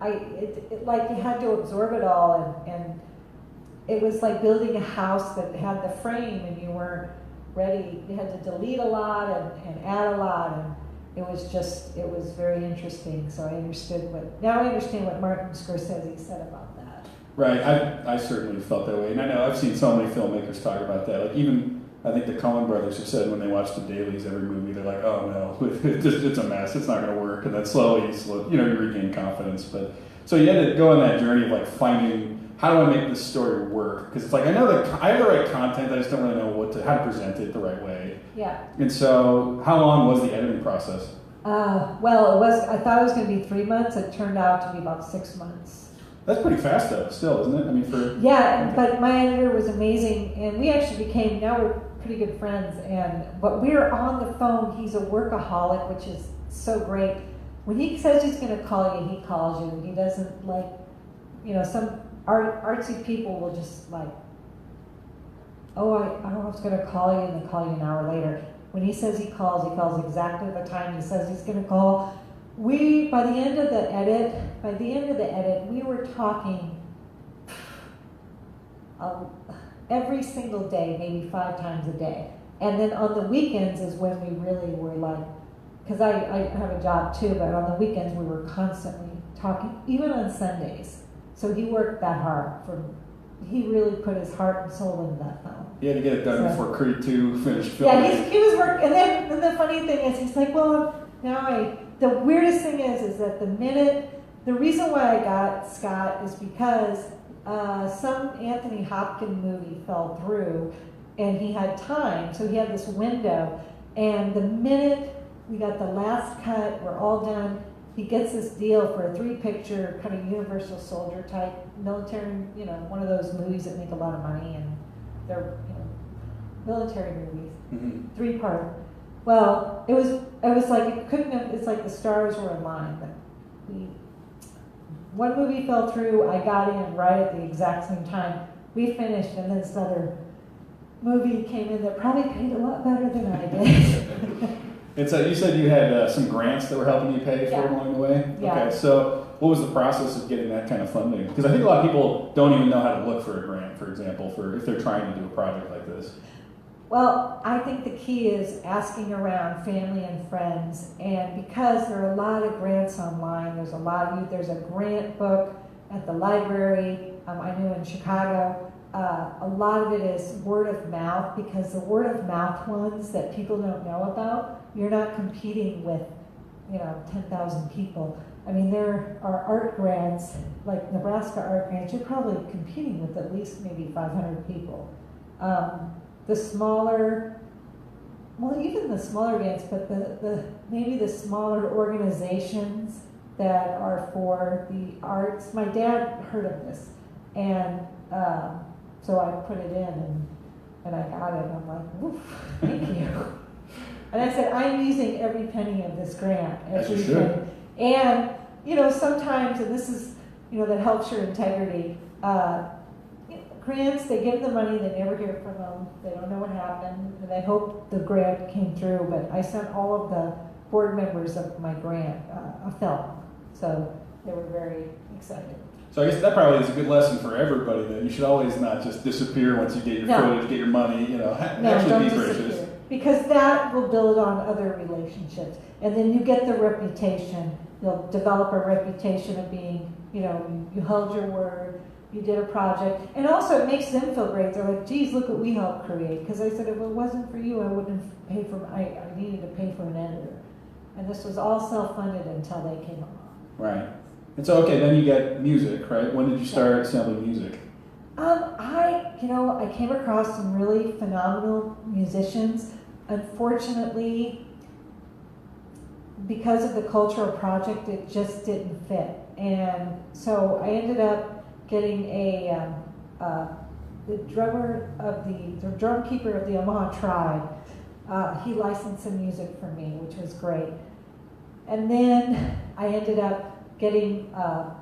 like you had to absorb it all, and it was like building a house that had the frame and you weren't ready. You had to delete a lot and add a lot, and it was very interesting. So now I understand what Martin Scorsese said about that.
Right, I certainly felt that way, and I know I've seen so many filmmakers talk about that. Like even I think the Coen brothers have said when they watch the dailies every movie, they're like, oh no, it's a mess, it's not going to work, and then slowly, you regain confidence. But so you had to go on that journey of like finding, how do I make this story work? Because it's like I know that I have the right content, I just don't really know how to present it the right way.
Yeah.
And so, how long was the editing process?
Well, I thought it was going to be 3 months. It turned out to be about 6 months.
That's pretty fast though, still, isn't it? I mean,
yeah, but my editor was amazing, and we actually now we're pretty good friends. But we're on the phone. He's a workaholic, which is so great. When he says he's going to call you, he calls you. He doesn't some artsy people will just like, oh, I was going to call you, and they call you an hour later. When he says he calls exactly the time he says he's going to call. By the end of the edit, we were talking every single day, maybe 5 times a day. And then on the weekends is when we really were like, because I have a job too, but on the weekends we were constantly talking, even on Sundays. So he worked that hard. He really put his heart and soul into that film.
He had to get it done before Creed 2 finished filming.
Yeah, he was working. And then the funny thing is, he's like, well, the weirdest thing is that the reason why I got Scott is because some Anthony Hopkins movie fell through and he had time, so he had this window, and the minute we got the last cut, we're all done, he gets this deal for a 3-picture kind of Universal Soldier type military, one of those movies that make a lot of money, and they're military movies, 3-part. Well, it was like it couldn't have. It's like the stars were aligned. One movie fell through. I got in right at the exact same time. We finished, and then this other movie came in that probably paid a lot better than I did.
And so you said you had some grants that were helping you pay for it along the way?
Yeah.
Okay, so what was the process of getting that kind of funding? Because I think a lot of people don't even know how to look for a grant, for example, if they're trying to do a project like this.
Well, I think the key is asking around family and friends, and because there are a lot of grants online, there's a grant book at the library, I know in Chicago, a lot of it is word of mouth, because the word of mouth ones that people don't know about, you're not competing with, 10,000 people. I mean, there are art grants, like Nebraska art grants, you're probably competing with at least maybe 500 people. Even the smaller grants, but maybe the smaller organizations that are for the arts. My dad heard of this, and so I put it in, and I got it. I'm like, oof, thank you. And I said, I'm using every penny of this grant. Every penny. And sometimes, and this is that helps your integrity. Grants, they give the money, they never hear from them, they don't know what happened, and they hope the grant came through, but I sent all of the board members of my grant a film, so they were very excited.
So I guess that probably is a good lesson for everybody, that you should always not just disappear once you get your footage, get your money, actually be gracious.
Because that will build on other relationships, and then you get the reputation, you'll develop a reputation of being, you held your word, you did a project, and also it makes them feel great. They're like, geez, look what we helped create. Because I said, if it wasn't for you, I wouldn't have paid for, I needed to pay for an editor. And this was all self-funded until they came along.
Right. And so, okay, then you get music, right? When did you start assembling music?
I came across some really phenomenal musicians. Unfortunately, because of the cultural project, it just didn't fit. And so I ended up getting the drum keeper of the Omaha Tribe. He licensed some music for me, which was great. And then I ended up getting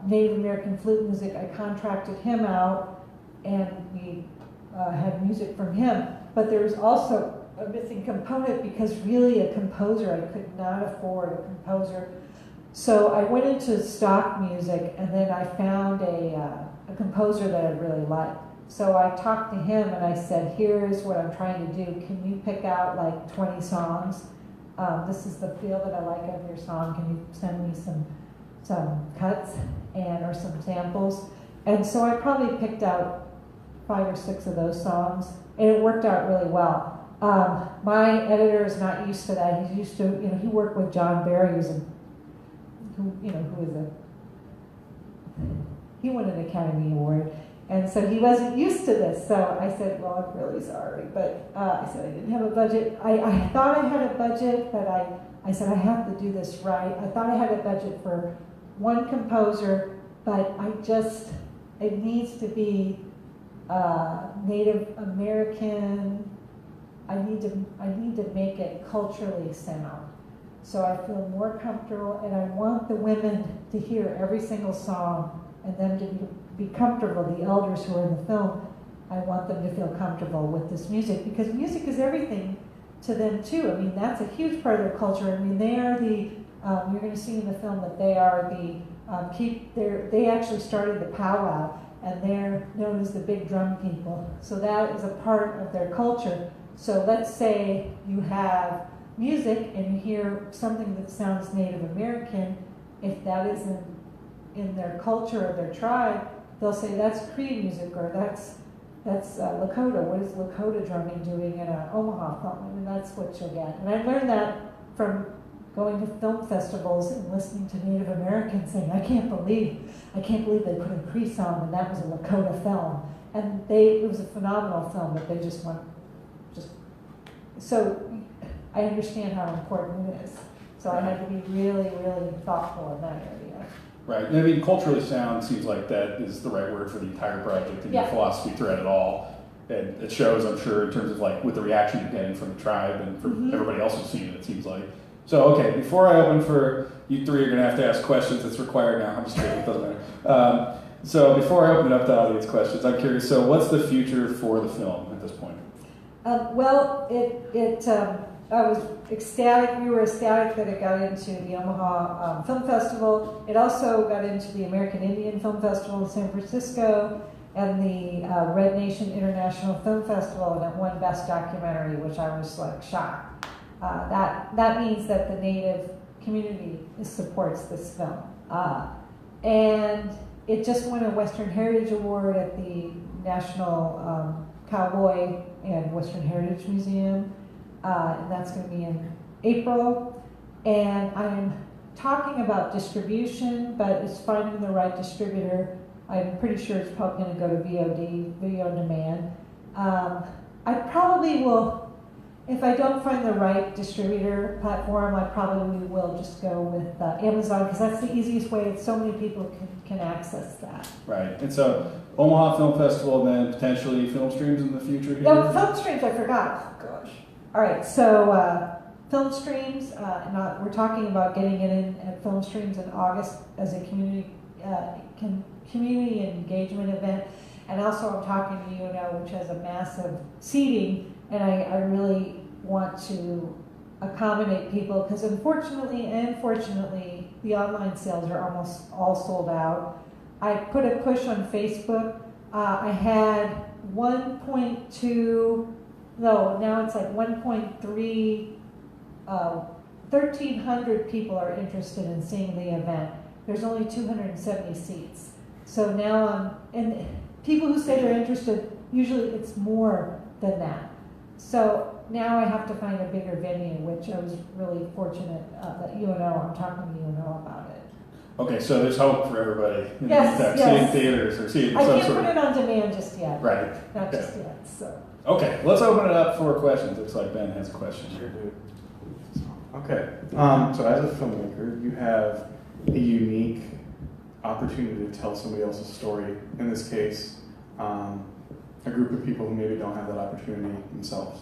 Native American flute music. I contracted him out, and we had music from him. But there was also a missing component, because really a composer, I could not afford a composer. So I went into stock music, and then I found a composer that I really liked. So I talked to him and I said, here's what I'm trying to do. Can you pick out like 20 songs? This is the feel that I like of your song. Can you send me some cuts or some samples? And so I probably picked out 5 or 6 of those songs, and it worked out really well. My editor is not used to that. He's used to, he worked with John Barry, he won an Academy Award, and so he wasn't used to this. So I said, well, I'm really sorry, but I said I didn't have a budget. I thought I had a budget, but I said I have to do this right. I thought I had a budget for one composer, but it needs to be Native American. I need to make it culturally sound, so I feel more comfortable, and I want the women to hear every single song and them to be comfortable. The elders who are in the film, I want them to feel comfortable with this music, because music is everything to them too. I mean, that's a huge part of their culture. I mean, they are the you're going to see in the film that they are they actually started the powwow, and they're known as the big drum people. So that is a part of their culture. So let's say you have music and you hear something that sounds Native American. If that isn't in their culture or their tribe, they'll say that's Cree music, or that's Lakota. What is Lakota drumming doing in an Omaha film? I mean, that's what you'll get. And I learned that from going to film festivals and listening to Native Americans saying, I can't believe they put a Cree song and that was a Lakota film. And it was a phenomenal film, but they just went. So I understand how important it is. So I had to be really, really thoughtful in that area.
Right. I mean, culturally sound seems like that is the right word for the entire project, and your philosophy thread it all. And it shows, I'm sure, in terms of like with the reaction you're getting from the tribe and from everybody else who's seen it seems like. So, okay, before I open for you three, you're going to have to ask questions. It's required now. I'm just kidding. It doesn't matter. So before I open it up to audience questions, I'm curious, so what's the future for the film at this point?
I was ecstatic. We were ecstatic that it got into the Omaha Film Festival. It also got into the American Indian Film Festival in San Francisco and the Red Nation International Film Festival, and it won Best Documentary, which I was like shocked. That means that the Native community supports this film. And it just won a Western Heritage Award at the National Cowboy and Western Heritage Museum. And that's going to be in April. And I'm talking about distribution, but it's finding the right distributor. I'm pretty sure it's probably going to go to VOD, video on demand. I probably will, if I don't find the right distributor platform, I probably will just go with Amazon, because that's the easiest way. So many people can access that.
Right. And so Omaha Film Festival, and then potentially film streams in the future here?
No, film streams, I forgot. Oh, gosh. All right, so film streams, we're talking about getting it in at film streams in August as a community engagement event. And also I'm talking to UNO, which has a massive seating, and I really want to accommodate people, because unfortunately and fortunately, the online sales are almost all sold out. I put a push on Facebook. I had 1.3, 1,300 people are interested in seeing the event. There's only 270 seats. So now and people who say they're interested, usually it's more than that. So now I have to find a bigger venue, which I was really fortunate that I'm talking to UNO about it.
Okay, so there's hope for everybody.
Yes.
Seeing theaters or seeing
I
some
can't
sort
put
of...
it on demand just yet.
Right.
Not just yet, so.
Okay, let's open it up for questions. Looks like Ben has a question.
Sure do. Okay, so as a filmmaker, you have a unique opportunity to tell somebody else's story. In this case, a group of people who maybe don't have that opportunity themselves.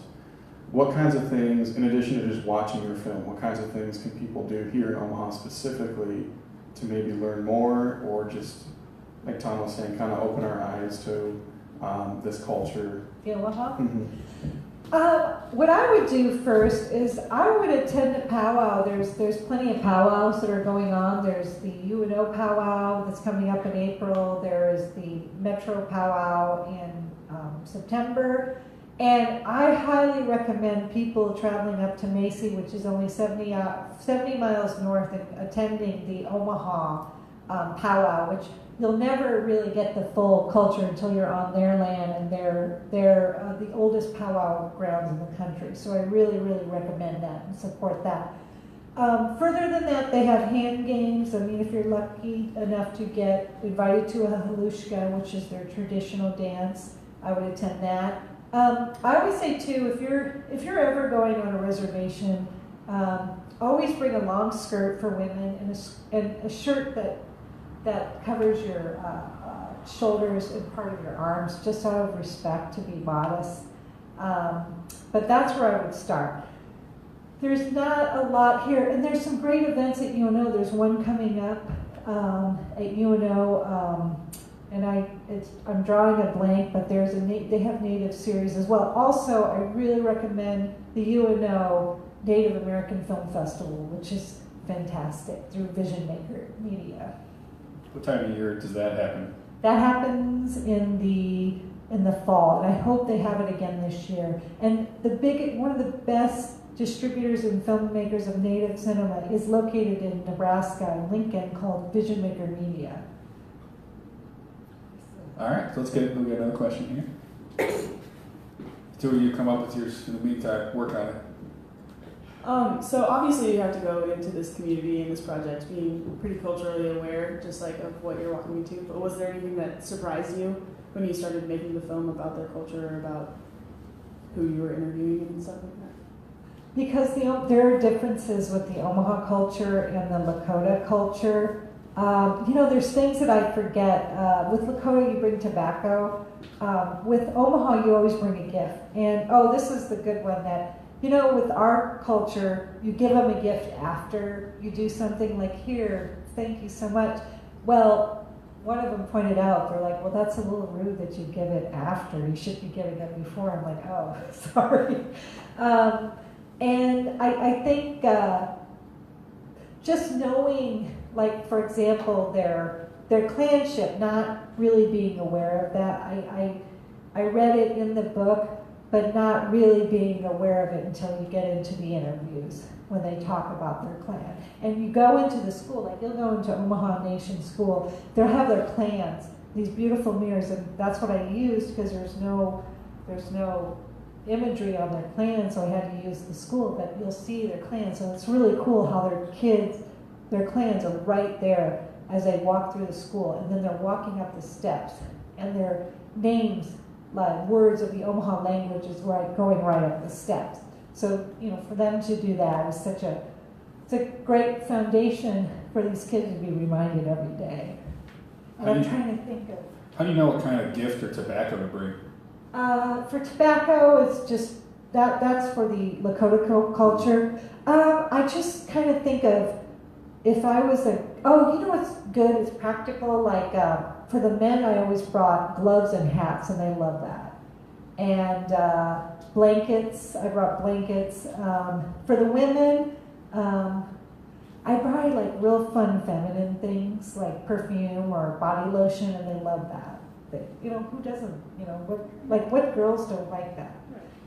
What kinds of things, in addition to just watching your film, what kinds of things can people do here in Omaha specifically to maybe learn more, or just, like Tom was saying, kind of open our eyes to this culture?
Omaha?
Mm-hmm.
What I would do first is I would attend a powwow. There's plenty of powwows that are going on. There's the UNO powwow that's coming up in April. There is the Metro powwow in September. And I highly recommend people traveling up to Macy, which is only 70 miles north, and attending the Omaha powwow, which you'll never really get the full culture until you're on their land, and they're the oldest powwow grounds in the country. So I really, really recommend that and support that. Further than that, they have hand games. I mean, if you're lucky enough to get invited to a halushka, which is their traditional dance, I would attend that. I always say too, if you're ever going on a reservation, always bring a long skirt for women and a shirt that covers your shoulders and part of your arms, just out of respect, to be modest. But that's where I would start. There's not a lot here, and there's some great events at UNO. There's one coming up at UNO. And I'm drawing a blank, but there's they have Native series as well. Also, I really recommend the UNO Native American Film Festival, which is fantastic, through Vision Maker Media.
What time of year does that happen?
That happens in the fall, and I hope they have it again this year. And one of the best distributors and filmmakers of Native cinema is located in Nebraska, in Lincoln, called Vision Maker Media.
All right, so we get another question here. Two of you come up with yours in the meantime, work on it.
So obviously you have to go into this community and this project being pretty culturally aware, just like of what you're walking into. But was there anything that surprised you when you started making the film about their culture, or about who you were interviewing and stuff like that?
Because there are differences with the Omaha culture and the Lakota culture. There's things that I forget. With Lakota, you bring tobacco. With Omaha, you always bring a gift. And, this is the good one that, with our culture, you give them a gift after you do something. Like, here, thank you so much. Well, one of them pointed out, they're like, well, that's a little rude that you give it after. You should be giving it before. I'm like, oh, sorry. And I think just knowing, like, for example, their clanship, not really being aware of that. I read it in the book, but not really being aware of it until you get into the interviews when they talk about their clan. And you go into the school, like you'll go into Omaha Nation School, they'll have their clans, these beautiful mirrors, and that's what I used because there's no imagery on their clan, so I had to use the school, but you'll see their clans. So it's really cool how their clans are right there as they walk through the school, and then they're walking up the steps, and their names, like words of the Omaha language, is going right up the steps. So, for them to do that is it's a great foundation for these kids to be reminded every day. And I'm trying to think of.
How do you know what kind of gift or tobacco to bring?
For tobacco, it's just that's for the Lakota culture. I just kind of think of, if I was what's good, it's practical. Like for the men, I always brought gloves and hats, and they love that. And blankets, I brought blankets. For the women, I buy like real fun feminine things like perfume or body lotion, and they love that. But, who doesn't? What girls don't like that?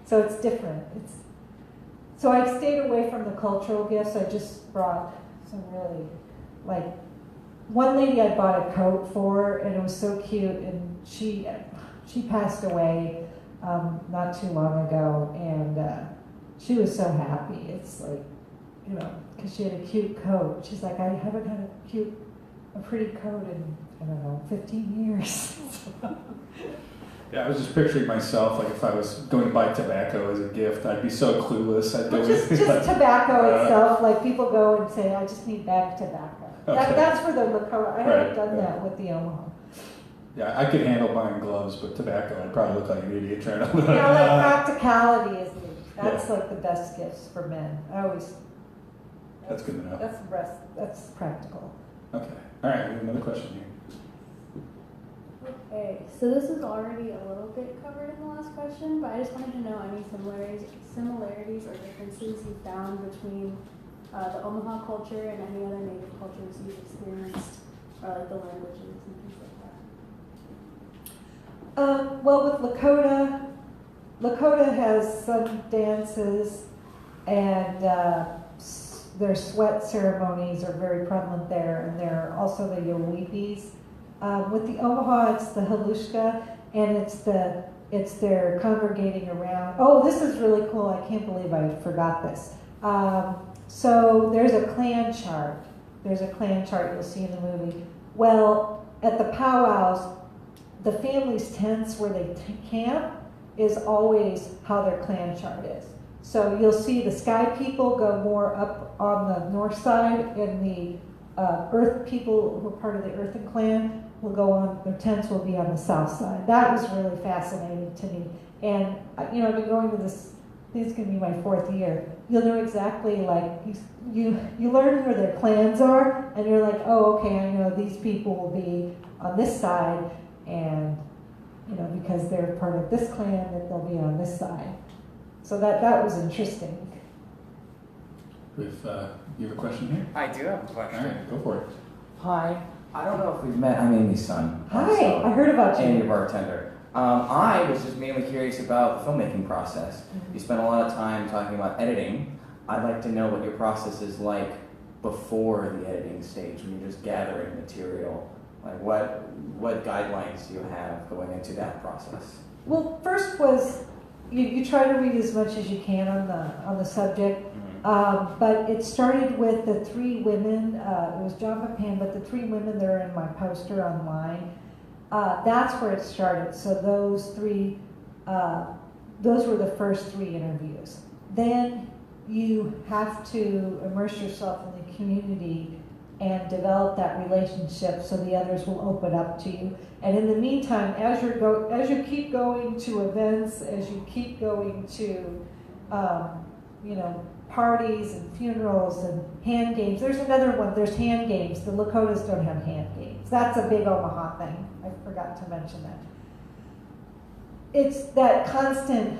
So it's different. So I stayed away from the cultural gifts. I just brought some really, one lady I bought a coat for, and it was so cute, and she passed away not too long ago, and she was so happy. It's like, because she had a cute coat. She's like, I haven't had a pretty coat in, 15 years.
Yeah, I was just picturing myself, like if I was going to buy tobacco as a gift, I'd be so clueless. I'd go
just tobacco itself, like people go and say, I just need bag tobacco.
Okay.
That's for the Lakota. I haven't done that with the Omaha.
Yeah, I could handle buying gloves, but tobacco, I'd probably look like an idiot trying to.
Practicality is that's like the best gifts for men.
That's good to know.
That's practical.
Okay. All right, we have another question here.
Okay, so this is already a little bit covered in the last question, but I just wanted to know any similarities or differences you found between the Omaha culture and any other native cultures you've experienced, or like the languages and things like
Well, with Lakota has some dances, and their sweat ceremonies are very prevalent there, and there are also the Yowipis. With the Omaha, it's the Halushka, and it's their congregating around. Oh, this is really cool. I can't believe I forgot this. So there's a clan chart. There's a clan chart you'll see in the movie. Well, at the powwows, the family's tents where they camp is always how their clan chart is. So you'll see the sky people go more up on the north side, and the earth people who are part of the earthen clan will go on, their tents will be on the south side. That was really fascinating to me. And, you know, I've been going to this, I think it's going to be my 4th year. You'll know exactly, like, you learn who their clans are, and you're like, oh, okay, I know these people will be on this side, and, you know, because they're part of this clan, that they'll be on this side. So that was interesting.
If you have a question here?
I do have a question.
All right, go for it.
Hi. I don't know if we've met. I'm Amy's son.
Hi,
Also,
I heard about you.
Amy, your bartender. I was just mainly curious about the filmmaking process. You spent a lot of time talking about editing. I'd like to know what your process is like before the editing stage, when you're just gathering material. Like what guidelines do you have going into that process?
Well, first was you try to read as much as you can on the subject, but it started with the 3 women. It was John Papan, but the 3 women that are in my poster online. That's where it started. So those 3, those were the first 3 interviews. Then you have to immerse yourself in the community and develop that relationship so the others will open up to you. And in the meantime, as you keep going to events, as you keep going to, parties and funerals and hand games. There's another one, there's hand games. The Lakotas don't have hand games. That's a big Omaha thing. I forgot to mention that. It's that constant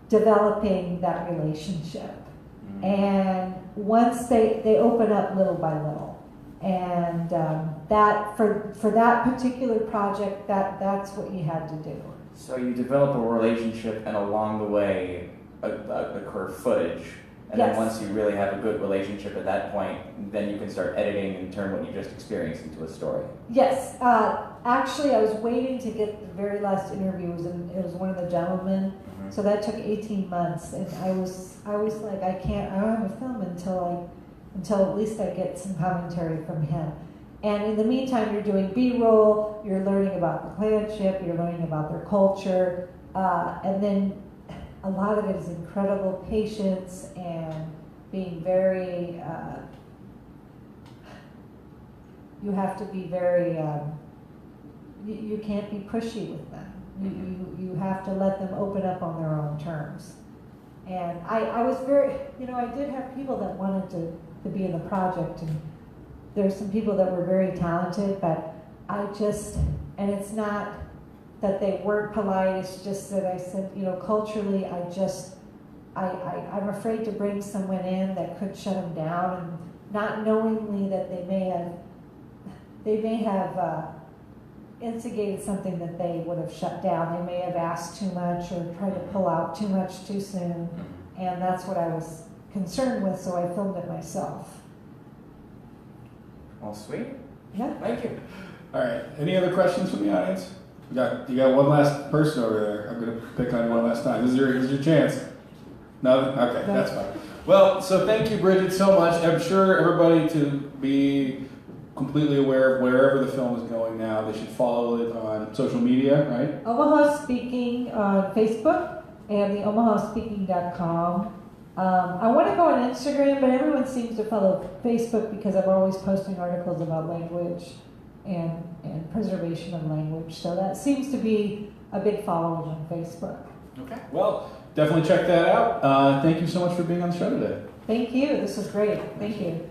developing that relationship. And once they open up little by little, and that for that particular project, that's what you had to do.
So you develop a relationship, and along the way, occur footage. And
Yes.
then once you really have a good relationship at that point, then you can start editing and turn what you just experienced into a story.
Yes, actually, I was waiting to get the very last interview. It was one of the gentlemen. So that took 18 months, and I was like, I don't have a film until at least I get some commentary from him. And in the meantime, you're doing B-roll, you're learning about the clanship, you're learning about their culture, and then a lot of it is incredible patience and being very, you have to be very, you can't be pushy with them. You have to let them open up on their own terms. And I was very, I did have people that wanted to be in the project, and there's some people that were very talented, but and it's not that they weren't polite, it's just that I said, culturally, I'm afraid to bring someone in that could shut them down, and not knowingly that they may have instigated something that they would have shut down. They may have asked too much or tried to pull out too much too soon, and that's what I was concerned with, so I filmed it myself.
Well, sweet.
Yeah.
Thank you.
All right. Any other questions from the audience? You got one last person over there. I'm going to pick on you one last time. This is your chance. No? Okay, that's fine. Well, so thank you, Brigitte, so much. I'm sure everybody to be completely aware of wherever the film is going now. They should follow it on social media, right?
Omaha Speaking on Facebook and the omahaspeaking.com. I want to go on Instagram, but everyone seems to follow Facebook because I'm always posting articles about language and preservation of language. So that seems to be a big following on Facebook.
Okay. Well, definitely check that out. Thank you so much for being on the show today.
Thank you. This was great. Thank you.